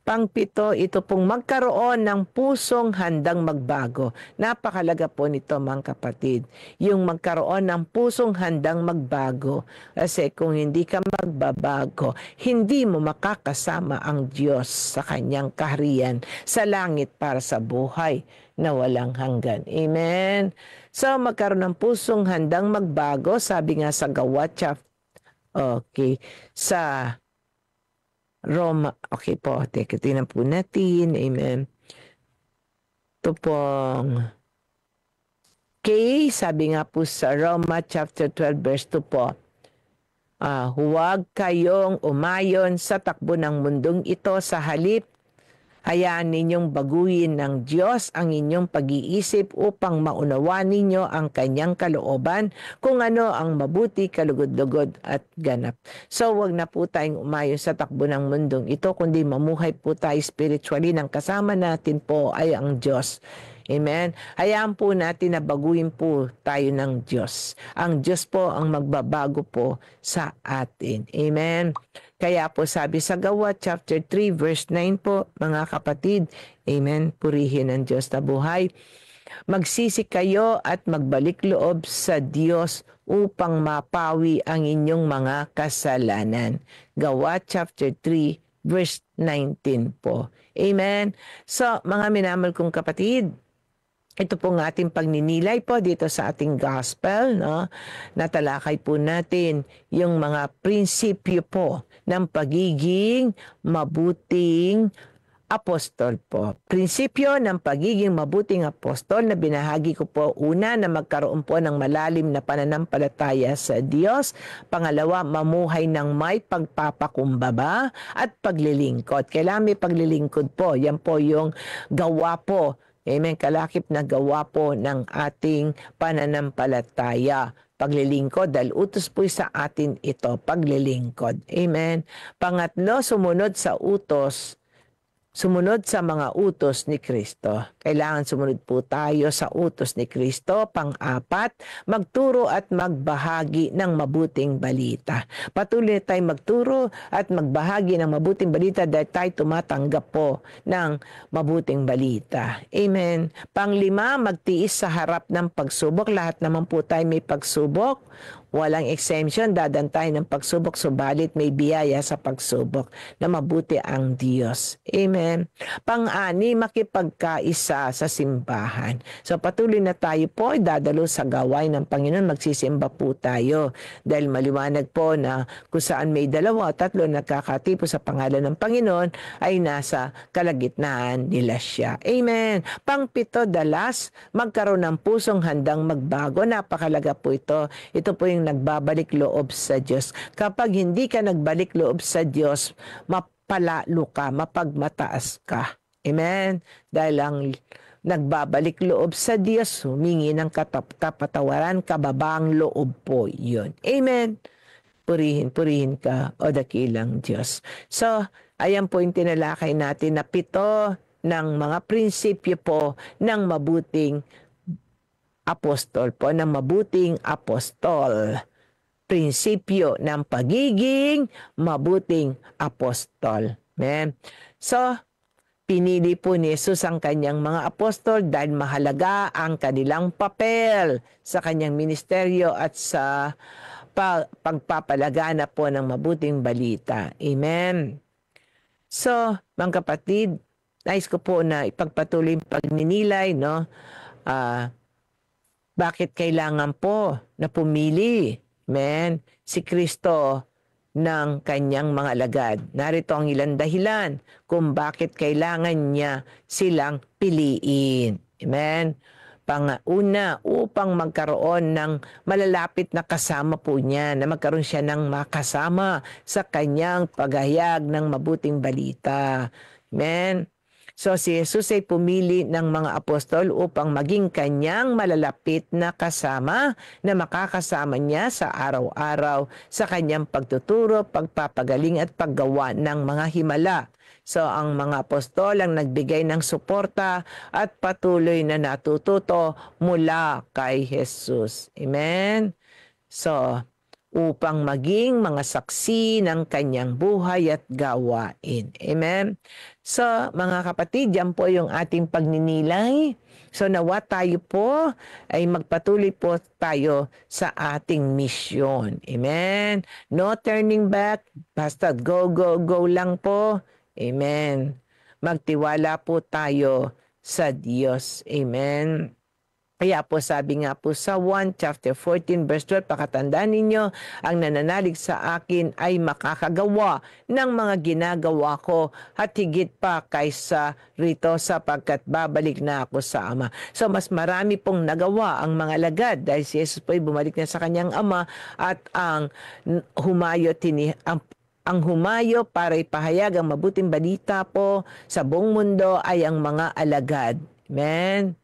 B: Pangpito, ito pong magkaroon ng pusong handang magbago. Napakalaga po nito, mga kapatid. Yung magkaroon ng pusong handang magbago. Kasi kung hindi ka magbabago, hindi mo makakasama ang Diyos sa kanyang kaharian sa langit para sa buhay na walang hanggan. Amen. So, magkaroon ng pusong handang magbago, sabi nga sa Gawa chapter sa Roma. Okay po, tingnan po natin. Amen. Ito pong sabi nga po sa Roma chapter 12 verse 2 po, huwag kayong umayon sa takbo ng mundong ito, sa halip hayaan ninyong baguhin ng Diyos ang inyong pag-iisip upang maunawa ninyo ang kanyang kalooban, kung ano ang mabuti, kalugod-lugod at ganap. So, wag na po tayong umayon sa takbo ng mundong ito, kundi mamuhay po tayo spiritually, ng kasama natin po ay ang Diyos. Amen. Hayaan po natin na baguhin po tayo ng Diyos. Ang Diyos po ang magbabago po sa atin. Amen. Kaya po sabi sa Gawa chapter 3 verse 9 po, mga kapatid, amen, purihin ang Diyos na buhay. Magsisi kayo at magbalik loob sa Diyos upang mapawi ang inyong mga kasalanan. Gawa chapter 3 verse 19 po. Amen. So, mga minamahal kong kapatid, ito pong ating pagninilay po dito sa ating gospel, no? Natalakay po natin yung mga prinsipyo po ng pagiging mabuting apostol po. Prinsipyo ng pagiging mabuting apostol na binahagi ko po, una, na magkaroon po ng malalim na pananampalataya sa Diyos. Pangalawa, mamuhay ng may pagpapakumbaba at paglilingkod. Kailangan may paglilingkod po. Yan po yung gawa po. Amen. Kalakip na gawa po ng ating pananampalataya. Paglilingkod, dahil utos po sa atin ito, paglilingkod. Amen. Pangatlo, sumunod sa utos. Sumunod sa mga utos ni Kristo. Kailangan sumunod po tayo sa utos ni Kristo. Pang-apat, magturo at magbahagi ng mabuting balita. Patuloy tayong magturo at magbahagi ng mabuting balita dahil tayo tumatanggap po ng mabuting balita. Amen. Panglima, magtiis sa harap ng pagsubok. Lahat naman po tayo may pagsubok. Walang exemption, dadan tayo ng pagsubok, subalit may biyaya sa pagsubok na mabuti ang Diyos. Amen. Pang-ani, makipagkaisa sa simbahan. So patuloy na tayo po, dadalo sa gawain ng Panginoon, magsisimba po tayo. Dahil maliwanag po na kung saan may dalawa o tatlo nagkakatipo sa pangalan ng Panginoon, ay nasa kalagitnaan nila siya. Amen. Pang-pito, dalas, magkaroon ng pusong handang magbago. Napakalaga po ito. Ito po yung nagbabalik loob sa Diyos. Kapag hindi ka nagbalik loob sa Diyos, mapalalo ka, mapagmataas ka. Amen? Dahil ang nagbabalik loob sa Diyos, humingi ng kapatawaran, kababang loob po yun. Amen? Purihin ka, o dakilang Diyos. So, ayan po yung tinalakay natin na 7 ng mga prinsipyo po ng mabuting apostol po, ng mabuting apostol. Prinsipyo ng pagiging mabuting apostol. Amen. So, pinili po ni Jesus ang kanyang mga apostol dahil mahalaga ang kanilang papel sa kanyang ministeryo at sa pagpapalagana po ng mabuting balita. Amen. So, mga kapatid, nais ko po na ipagpatuloy yung pagninilay, no? Bakit kailangan po na pumili, si Kristo ng kanyang mga alagad? Narito ang ilang dahilan kung bakit kailangan niya silang piliin. Amen. Una, upang magkaroon ng malalapit na kasama po niya, na magkaroon siya ng makasama sa kanyang paghayag ng mabuting balita. Amen. So si Jesus ay pumili ng mga apostol upang maging kanyang malalapit na kasama na makakasama niya sa araw-araw sa kanyang pagtuturo, pagpapagaling at paggawa ng mga himala. So ang mga apostol ang nagbigay ng suporta at patuloy na natututo mula kay Jesus. Amen? So, upang maging mga saksi ng kanyang buhay at gawain. Amen? So, mga kapatid, yan po yung ating pagninilay. So, nawa tayo po ay magpatuloy po tayo sa ating misyon. Amen? No turning back. Basta go, go, go lang po. Amen. Magtiwala po tayo sa Diyos. Amen. Kaya po sabi nga po sa 1 chapter 14 verse 12, pakatandaan ninyo, ang nananalig sa akin ay makakagawa ng mga ginagawa ko at higit pa kaysa rito sapagkat babalik na ako sa Ama. So mas marami pong nagawa ang mga alagad dahil si Jesus po ay bumalik na sa kanyang Ama at ang humayo para ipahayag ang mabuting balita po sa buong mundo ay ang mga alagad. Amen?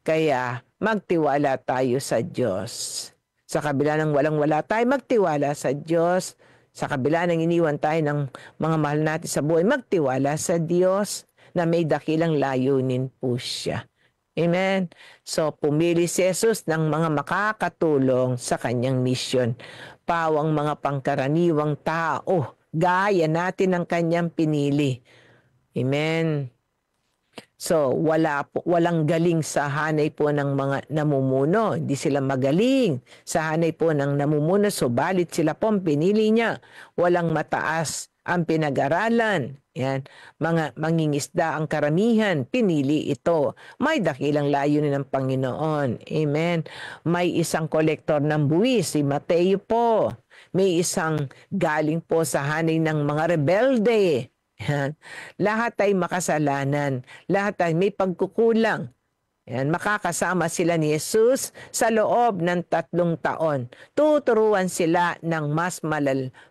B: Kaya magtiwala tayo sa Diyos. Sa kabila ng walang-wala tayo, magtiwala sa Diyos. Sa kabila ng iniwan tayo ng mga mahal natin sa buhay, magtiwala sa Diyos na may dakilang layunin po siya. Amen? So, pumili si Jesus ng mga makakatulong sa kanyang misyon. Pawang mga pangkaraniwang tao, gaya natin ang kanyang pinili. Amen? So, walang galing sa hanay po ng mga namumuno. Hindi sila magaling sa hanay po ng namumuno. Subalit sila po ang pinili niya. Walang mataas ang pinag-aralan. Yan. Mga mangingisda ang karamihan. Pinili ito. May dakilang layunin ng Panginoon. Amen. May isang kolektor ng buwis, si Mateo po. May isang galing po sa hanay ng mga rebelde. Yan. Lahat ay makasalanan. Lahat ay may pagkukulang. Yan. Makakasama sila ni Jesus sa loob ng 3 taon. Tuturuan sila ng mas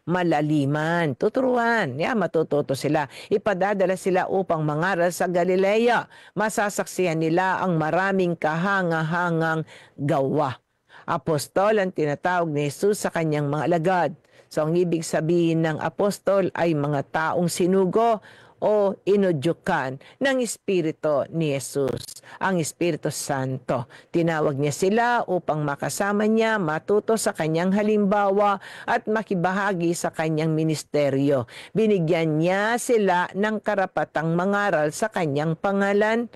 B: malaliman. Tuturuan. Yan, matututo sila. Ipadadala sila upang mangaral sa Galilea. Masasaksihan nila ang maraming kahanga-hangang gawa. Apostol ang tinatawag ni Jesus sa kanyang mga alagad. So, ang ibig sabihin ng apostol ay mga taong sinugo o inudyukan ng Espiritu ni Jesus, ang Espiritu Santo. Tinawag niya sila upang makasama niya, matuto sa kanyang halimbawa at makibahagi sa kanyang ministeryo. Binigyan niya sila ng karapatang mangaral sa kanyang pangalan,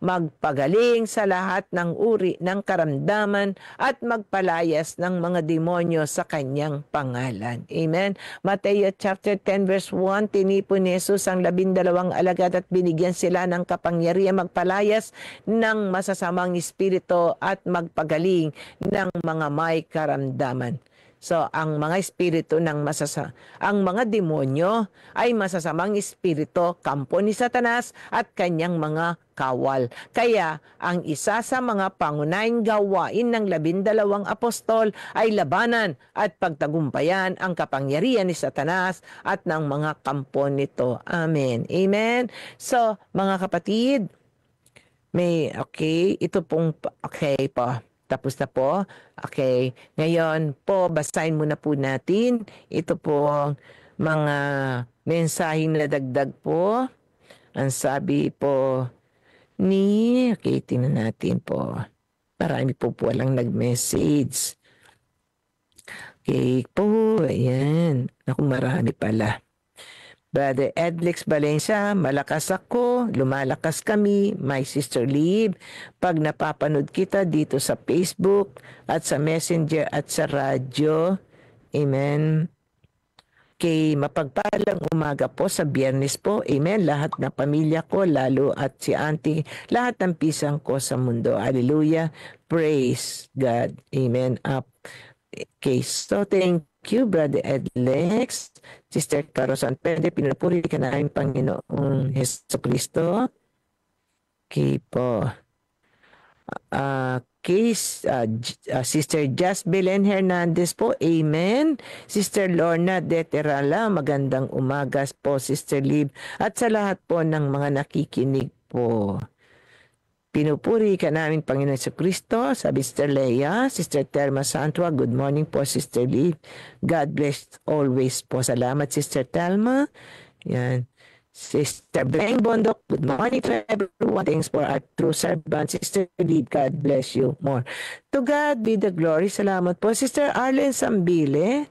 B: magpagaling sa lahat ng uri ng karamdaman at magpalayas ng mga demonyo sa kanyang pangalan. Amen. Mateo chapter 10 verse 1, tinipon ni Jesus ang 12 alagad at binigyan sila ng kapangyarihan magpalayas ng masasamang espiritu at magpagaling ng mga may karamdaman. So, ang mga espiritu ang mga demonyo ay masasamang espiritu, kampo ni Satanas at kanyang mga kawal. Kaya, ang isa sa mga pangunahing gawain ng 12 apostol ay labanan at pagtagumpayan ang kapangyarihan ni Satanas at ng mga kampo nito. Amen. Amen. So, mga kapatid, ito pong, po. Tapos na po. Okay. Ngayon po, basahin muna po natin. Ito po mga mensaheng nadagdag po. Ang sabi po tingnan natin po. Marami po walang nag-message. Okay po, ayan. Naku, marami pala. Brother Edlex Valencia, malakas ako, lumalakas kami, my sister Liv, pag napapanood kita dito sa Facebook at sa Messenger at sa radyo. Amen. Okay, mapagpalang umaga po sa Biyernes po. Amen. Lahat ng pamilya ko, lalo at si auntie, lahat ng pisang ko sa mundo. Hallelujah. Praise God. Amen. Okay, so thank you, Brother Edlex. Sister Carosan Pende, pinupuri ka na aming Panginoong Jesucristo. Okay po. Sister Just Belen Hernandez po, amen. Sister Lorna Deterala, magandang umaga po, Sister Lib. At sa lahat po ng mga nakikinig po. Pinupuri ka namin, Panginoon Jesucristo. Sabi Sister Leia, Sister Telma Santua, good morning po, Sister Lib. God bless always po. Salamat, Sister Telma. Yan. Sister Beng Bondok, good morning to everyone. Thanks for our true servant. Sister Lib, God bless you more. To God be the glory. Salamat po. Sister Arlen Sambile,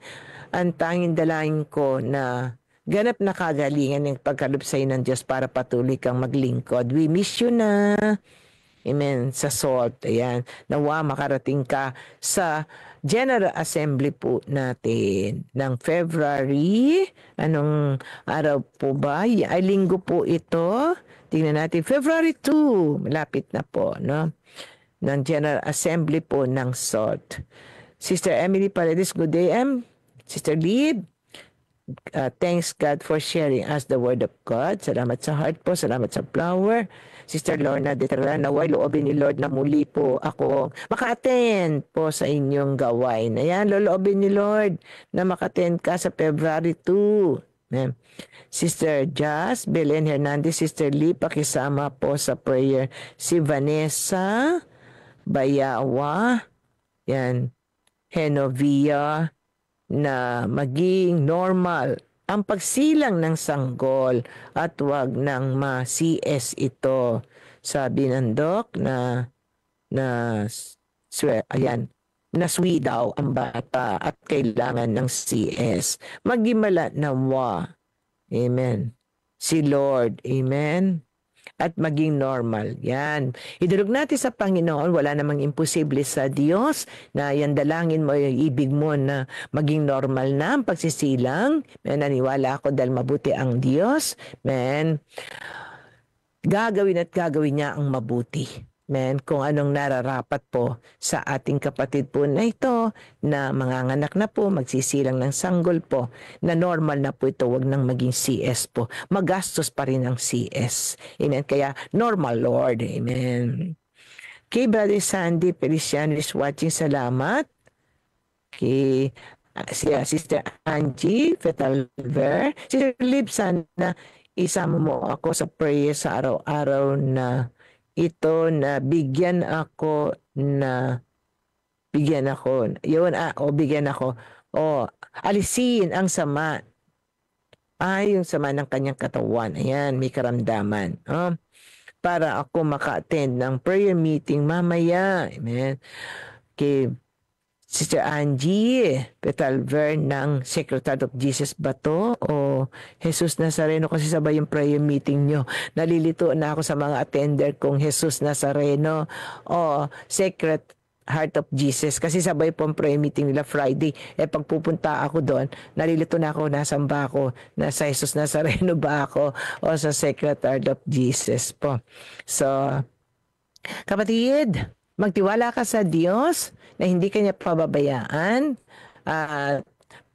B: ang tanging dalangin ko na ganap na kagalingan ng pagkalupsay ng Diyos para patuloy kang maglingkod. We miss you na. Amen. Sa SALT. Ayan. Nawa makarating ka sa General Assembly po natin ng February. Anong araw po ba? Ay, linggo po ito. Tingnan natin. February 2. Malapit na po, no? Ng General Assembly po ng SALT. Sister Emily Paredes, good day, Sister Lib. Thanks God for sharing us the Word of God. Salamat sa heart po. Salamat sa flower. Sister Lorna Deterra, naway loobin ni Lord na muli po ako maka-attend po sa inyong gawain. Ayan, loobin ni Lord na maka-attend ka sa February 2. Amen. Sister Jazz Belen Hernandez, Sister Lee, pakisama po sa prayer si Vanessa Bayawa, yan, Henovia, na maging normal ang pagsilang ng sanggol at wag nang ma-CS ito. Sabi ng doc naswi daw ang bata at kailangan ng CS. Magimala nawa. Amen. Si Lord. Amen. At maging normal. Yan. Idulog natin sa Panginoon, wala namang imposible sa Diyos na yan dalangin mo, yung ibig mo na maging normal na ang pagsisilang. Naniwala ako dahil mabuti ang Diyos. Gagawin at gagawin niya ang mabuti. Kung anong nararapat po sa ating kapatid po na ito, na manganganak na po, magsisilang ng sanggol po, na normal na po ito, wag nang maging CS po. Magastos pa rin ang CS. Amen. Kaya normal, Lord. Amen. Kay Brother Sandy Feliciano is watching, salamat. Kay Sister Angie Fetalver, Sister Lib, sana isama mo ako sa prayer sa araw-araw na ito, na bigyan ako. Alisin ang sama. Yung sama ng kanyang katawan. Ayan, may karamdaman. Para ako maka-attend ng prayer meeting mamaya. Amen. Okay. Sister Angie Petalver ng Secretary of Jesus ba to? O Jesus Nazareno? Kasi sabay yung prayer meeting nyo. Nalilito na ako sa mga attender kong Jesus Nazareno o Sacred Heart of Jesus. Kasi sabay po ang prayer meeting nila Friday. Pag pupunta ako doon, nalilito na ako, nasan ba ako? Nasa Jesus Nazareno ba ako? O sa Sacred Heart of Jesus po. So, kapatid, magtiwala ka sa Diyos na hindi kanya pababayaan.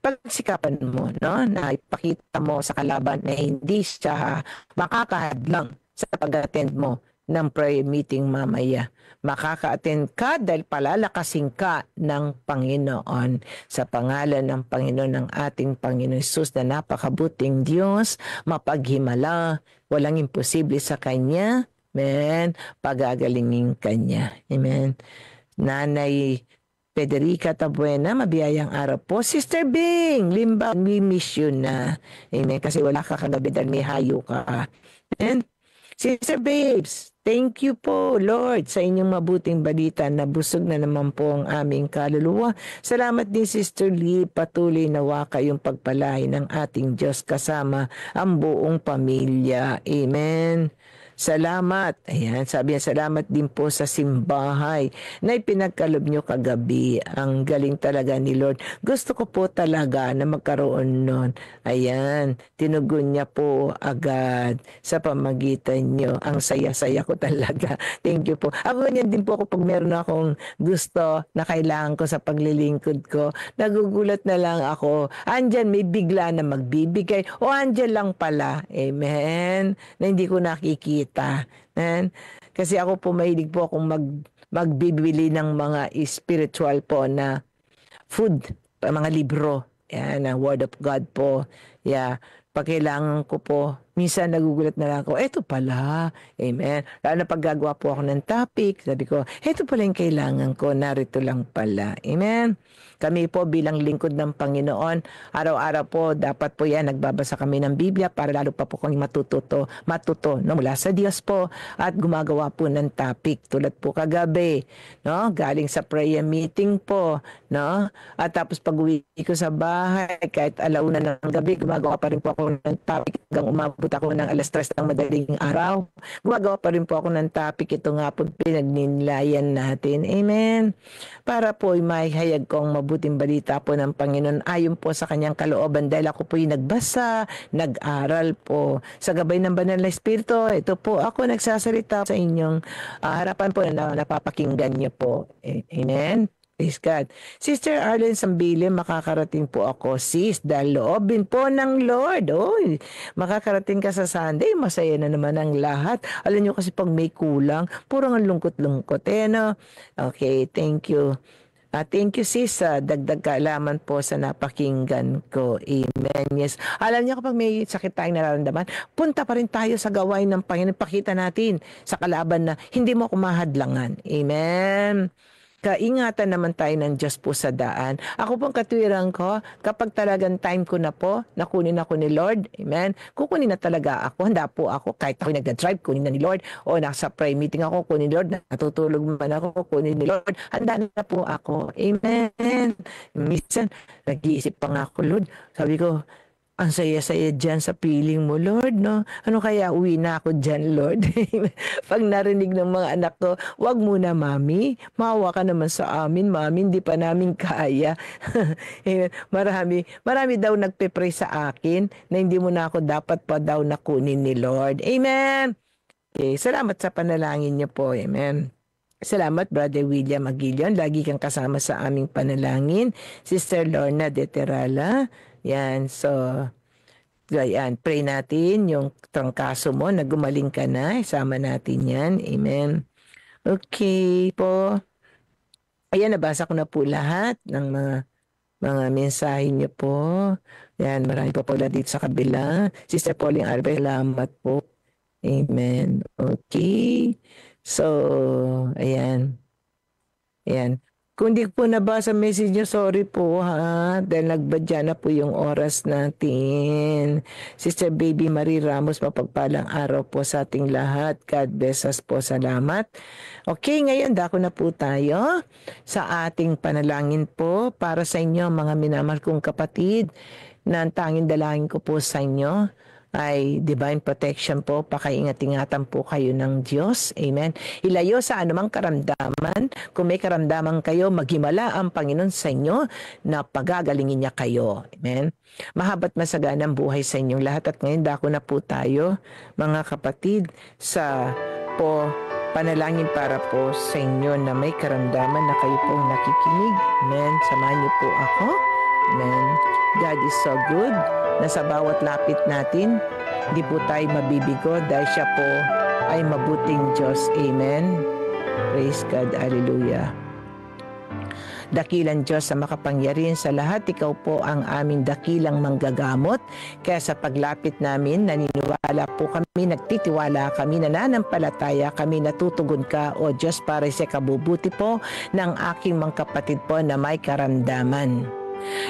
B: Pagsikapan mo, no? Na ipakita mo sa kalaban na hindi siya makakahadlang sa pag-attend mo ng prayer meeting mamaya. Makaka-attend ka dahil palalakasin ka ng Panginoon. Sa pangalan ng Panginoon, ng ating Panginoon Jesus na napakabuting Diyos, mapaghimala, walang imposible sa Kanya. Amen. Pagagalingin Kanya. Amen. Nanay Federica Tabuena, mabiyayang araw po. Sister Bing, Limba, we miss you na. Amen. Kasi wala ka kagabi dahil may hayo ka. Amen. Sister Babes, thank you po, Lord, sa inyong mabuting balita na busog na naman po ang aming kaluluwa. Salamat din, Sister Lee, patuloy nawa kayong pagpalain ng ating Diyos kasama ang buong pamilya. Amen. Salamat. Ayan, sabi niya, salamat din po sa simbahay na ipinagkalob nyo kagabi. Ang galing talaga ni Lord. Gusto ko po talaga na magkaroon nun. Ayan, tinugon niya po agad sa pamagitan nyo. Ang saya-saya ko talaga. Thank you po. Ako ganyan din po ako pag meron akong gusto na kailangan ko sa paglilingkod ko. Nagugulat na lang ako. Andyan, may bigla na magbibigay. O andyan lang pala. Amen. Na hindi ko nakikita. Man. Kasi ako po mahilig po akong magbibili ng mga spiritual po na food, mga libro, yan, ang Word of God po. Yeah, pag kailangan ko po, minsan nagugulat na lang ako, eto pala, amen. Lalo na pag gagawa po ako ng topic, sabi ko, eto pala yung kailangan ko, narito lang pala, amen. Kami po bilang lingkod ng Panginoon, araw-araw po, dapat po yan, nagbabasa kami ng Biblia para lalo pa po kami matuto no, mula sa Diyos po at gumagawa po ng topic tulad po kagabi, no, galing sa prayer meeting po, no, at tapos pag uwi ko sa bahay, kahit alauna ng gabi, gumagawa pa rin po ako ng topic hanggang umabot ako ng 3:00 ng madaling araw. Gumagawa pa rin po ako ng topic, ito nga po pinagnilayan natin, amen, para po may hayag kong mabuting balita po ng Panginoon ayon po sa kanyang kalooban dahil ako po yung nagbasa, nag-aral po sa gabay ng Banal na Espiritu. Ito po ako nagsasalita sa inyong harapan po na napapakinggan niyo po. Amen. Praise God. Sister Arlene Sambile, makakarating po ako, sis, dahil loobin po ng Lord. Oy, makakarating ka sa Sunday, masaya na naman ang lahat. Alam niyo kasi pag may kulang, purang ang lungkot-lungkot. No? Okay, thank you. Thank you sis, dagdag kaalaman po sa napakinggan ko. Amen. Yes. Alam niyo kapag may sakit tayong nararamdaman, punta pa rin tayo sa gawain ng Panginoon. Pakita natin sa kalaban na hindi mo kumahadlangan. Amen. Kaingatan naman tayo ng Diyos po sa daan. Ako pong katwiran ko, kapag talagang time ko na po, nakunin ako ni Lord, amen, kukunin na talaga ako, handa po ako, kahit ako nagda-drive, kunin na ni Lord, o nasa prayer meeting ako, kunin ni Lord, natutulog man ako, kunin ni Lord, handa na po ako, amen. Minsan, nag-iisip pa nga ako, Lord, sabi ko, ang saya-saya dyan sa piling mo, Lord, no? Ano kaya uwi na ako dyan, Lord? Pag narinig ng mga anak ko, wag muna, Mami. Maawa ka naman sa amin, Mami. Hindi pa namin kaya. marami daw nagpe-pray sa akin na hindi mo na ako dapat pa daw nakunin ni Lord. Amen! Okay, salamat sa panalangin niyo po. Amen. Salamat, Brother William Aguilion. Lagi kang kasama sa aming panalangin. Sister Lorna de Terala. Yan, so, yan, pray natin yung trangkaso mo na gumaling ka na. Isama natin yan. Amen. Okay po. Ayan, nabasa ko na po lahat ng mga mensahe niyo po. Yan, marami po pala dito sa kabila. Sister Pauline Arbe, salamat po. Amen. Okay. So, ayan. Ayan. Kung di po nabasa message niyo, sorry po ha. Dahil nagbadya na po yung oras natin. Sister Baby Marie Ramos, mapagpalang araw po sa ating lahat. God bless us po. Salamat. Okay, ngayon dako na po tayo sa ating panalangin po para sa inyo mga minamahal kong kapatid na ang tanging dalangin ko po sa inyo ay divine protection po, pakaingat-ingatan po kayo ng Diyos. Amen. Ilayo sa anumang karamdaman. Kung may karamdaman kayo, maghimala ang Panginoon sa inyo na pagagalingin niya kayo. Amen. Mahaba't masaganang buhay sa inyong lahat. At ngayon dako na po tayo, mga kapatid, sa po panalangin para po sa inyo na may karamdaman na kayo pong nakikinig. Amen. Samahan niyo po ako. Amen. God is so good na sa bawat lapit natin, di po tayo mabibigo dahil siya po ay mabuting Diyos. Amen. Praise God. Hallelujah. Dakilang Diyos sa makapangyarihan sa lahat, ikaw po ang aming dakilang manggagamot. Kaya sa paglapit namin, naniniwala po kami, nagtitiwala kami, nananampalataya kami, natutugon ka, O Diyos, para sa kabubuti po ng aking mga kapatid po na may karamdaman.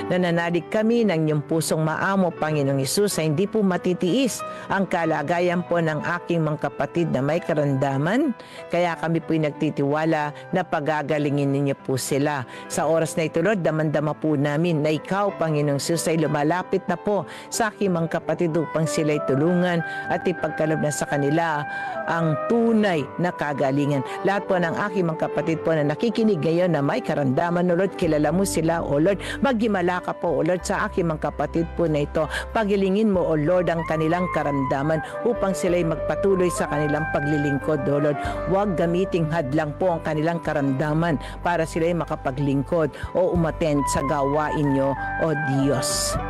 B: Nananalig kami ng iyong pusong maamo, Panginoong Hesus, ay hindi po matitiis ang kalagayan po ng aking mga kapatid na may karamdaman. Kaya kami po'y nagtitiwala na pagagalingin ninyo po sila. Sa oras na ito, Lord, damandama po namin na ikaw, Panginoong Hesus, ay lumalapit na po sa aking mga kapatid upang sila'y tulungan at ipagkaloob na sa kanila ang tunay na kagalingan. Lahat po ng aking mga kapatid po na nakikinig ngayon na may karamdaman, O Lord, kilala mo sila, O Lord, maghimala ka po, O Lord, sa aking mga kapatid po na ito. Pagilingin mo, O Lord, ang kanilang karamdaman upang sila'y magpatuloy sa kanilang paglilingkod, O Lord. Huwag gamiting hadlang po ang kanilang karamdaman para sila'y makapaglingkod o umattend sa gawain nyo, O Diyos.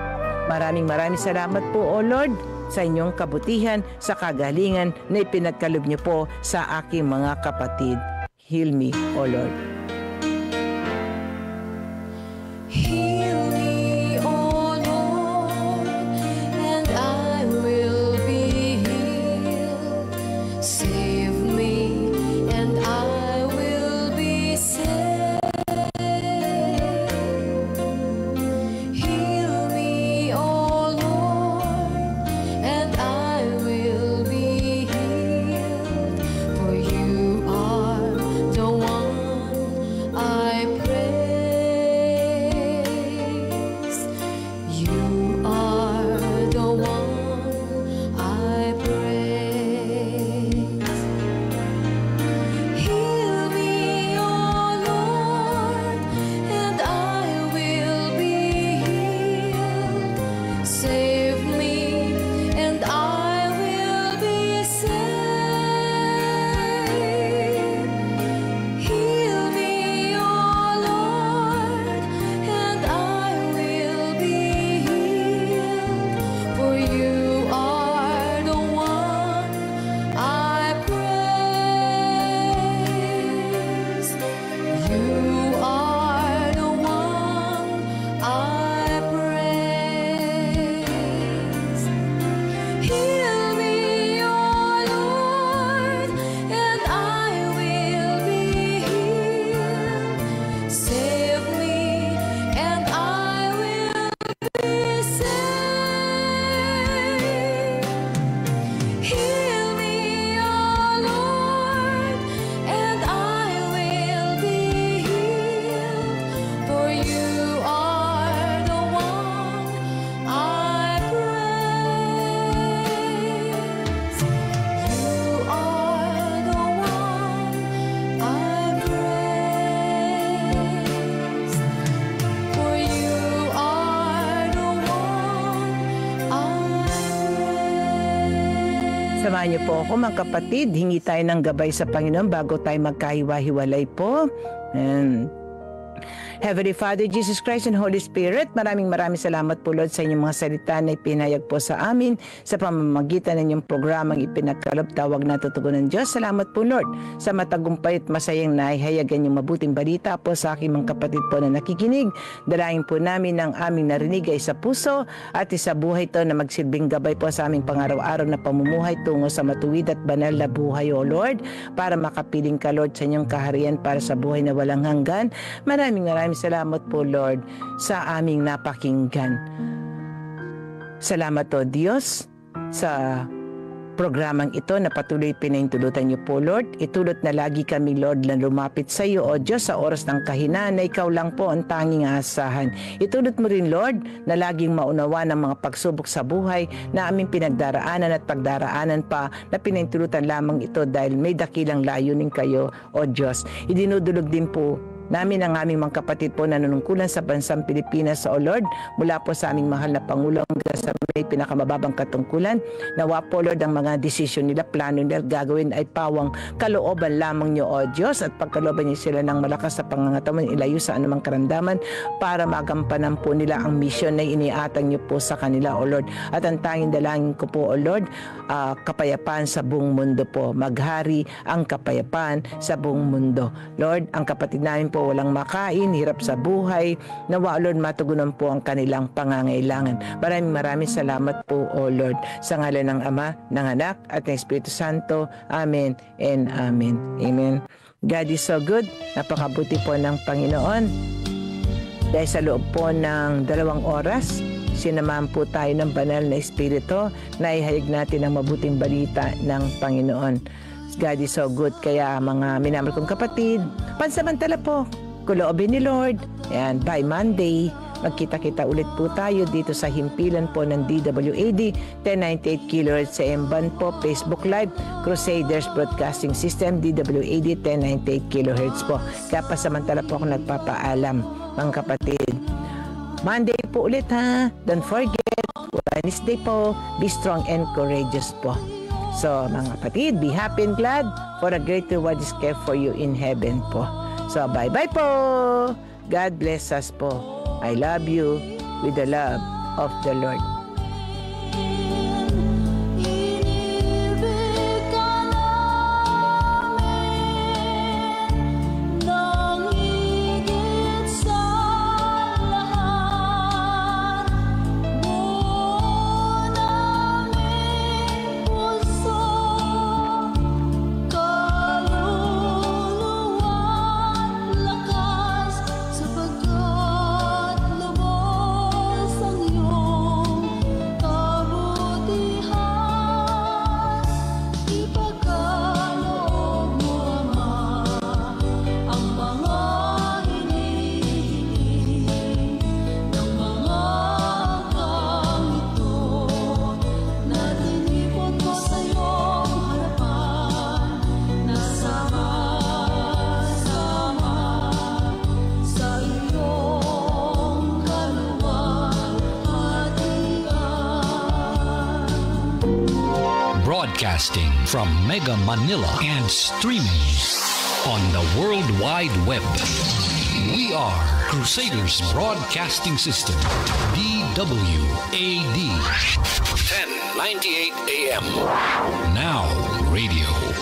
B: Maraming salamat po, O Lord, sa inyong kabutihan, sa kagalingan na ipinagkaloob niyo po sa aking mga kapatid. Heal me, O Lord.
C: Heal me, O Lord, and I will be healed. Save me, and I will be saved. Heal me, O Lord, and I will be healed. For you are the one I praise. You are the one I praise. Heal me, O Lord, and I will be healed. Save me, and I will be saved. Heal me, O Lord, and I will be healed. For you are the one I praise. You are the one I praise. Heal me, O Lord, and I will be healed. Save me, and I will be saved. Heal me, O Lord, and I will be healed. For you are the one I praise. You are the one I praise. For you are the one I praise.
B: Samahan niyo po ako mga kapatid. Hingi tayo ng gabay sa Panginoon bago tayo magkahiwa-hiwalay po. And Heavenly Father, Jesus Christ and Holy Spirit, maraming salamat po Lord sa inyong mga salita na ipinahayag po sa amin sa pamamagitan ng inyong programang ipinagkaloob tawag na tutugunan ng Diyos. Salamat po Lord sa matagumpay at masayang naihayagan yung mabuting balita po sa aking mga kapatid po na nakikinig. Dalangin po namin ang aming narinig ay sa puso at sa buhay to na magsilbing gabay po sa aming pangaraw-araw na pamumuhay tungo sa matuwid at banal na buhay, O Lord, para makapiling ka Lord sa inyong kaharian para sa buhay na walang hanggan. Maraming salamat po Lord sa aming napakinggan. Salamat o Diyos sa programang ito na patuloy pinahintulutan niyo po Lord. Itulot na lagi kami Lord na lumapit sa iyo o Diyos sa oras ng kahinaan na ikaw lang po ang tanging aasahan. Itulot mo rin Lord na laging maunawa ng mga pagsubok sa buhay na aming pinagdaraanan at pagdaraanan pa na pinahintulutan lamang ito dahil may dakilang layunin kayo o Diyos. Idinudulog din po namin ang aming mga kapatid po na nanungkulan sa bansang Pilipinas o Lord, mula po sa aming mahal na Pangulo hanggang sa may pinakamababang katungkulan. Nawa po Lord ang mga desisyon nila, plano nila gagawin ay pawang kalooban lamang niyo o Diyos at pagkalooban niyo sila ng malakas sa pangangatawan, ilayo sa anumang karamdaman para magampanan po nila ang misyon na iniatang niyo po sa kanila o Lord. At ang tanging dalangin ko po o Lord, kapayapaan sa buong mundo po. Maghari ang kapayapaan sa buong mundo. Lord, ang kapatid namin po walang makain, hirap sa buhay, nawa Lord matugunan po ang kanilang pangangailangan. Maraming salamat po o Lord sa ngalan ng Ama, ng Anak at ng Espiritu Santo. Amen and Amen. Amen. God is so good. Napakabuti po ng Panginoon. Dahil sa loob po ng 2 oras, sinamahan po tayo ng banal na Espiritu na ihayag natin ang mabuting balita ng Panginoon. God is so good. Kaya mga minamahal kong kapatid, pansamantala po, kuloobin ni Lord. Ayan, by Monday, magkita-kita ulit po tayo dito sa himpilan po ng DWAD 1098 kHz sa Emban po, Facebook Live, Crusaders Broadcasting System, DWAD 1098 kHz po. Kaya pasamantala po ako nagpapaalam, mga kapatid. Monday po ulit ha. Don't forget, Wednesday po, be strong and courageous po. So, mga kapatid, be happy and glad for a great reward is kept for you in heaven po. So, bye-bye po. God bless us po. I love you with the love of the Lord.
C: Inibig ka namin.
A: Broadcasting from Mega Manila and streaming on the World Wide Web. We are Crusaders Broadcasting System, DWAD. 1098 AM. Now Radio.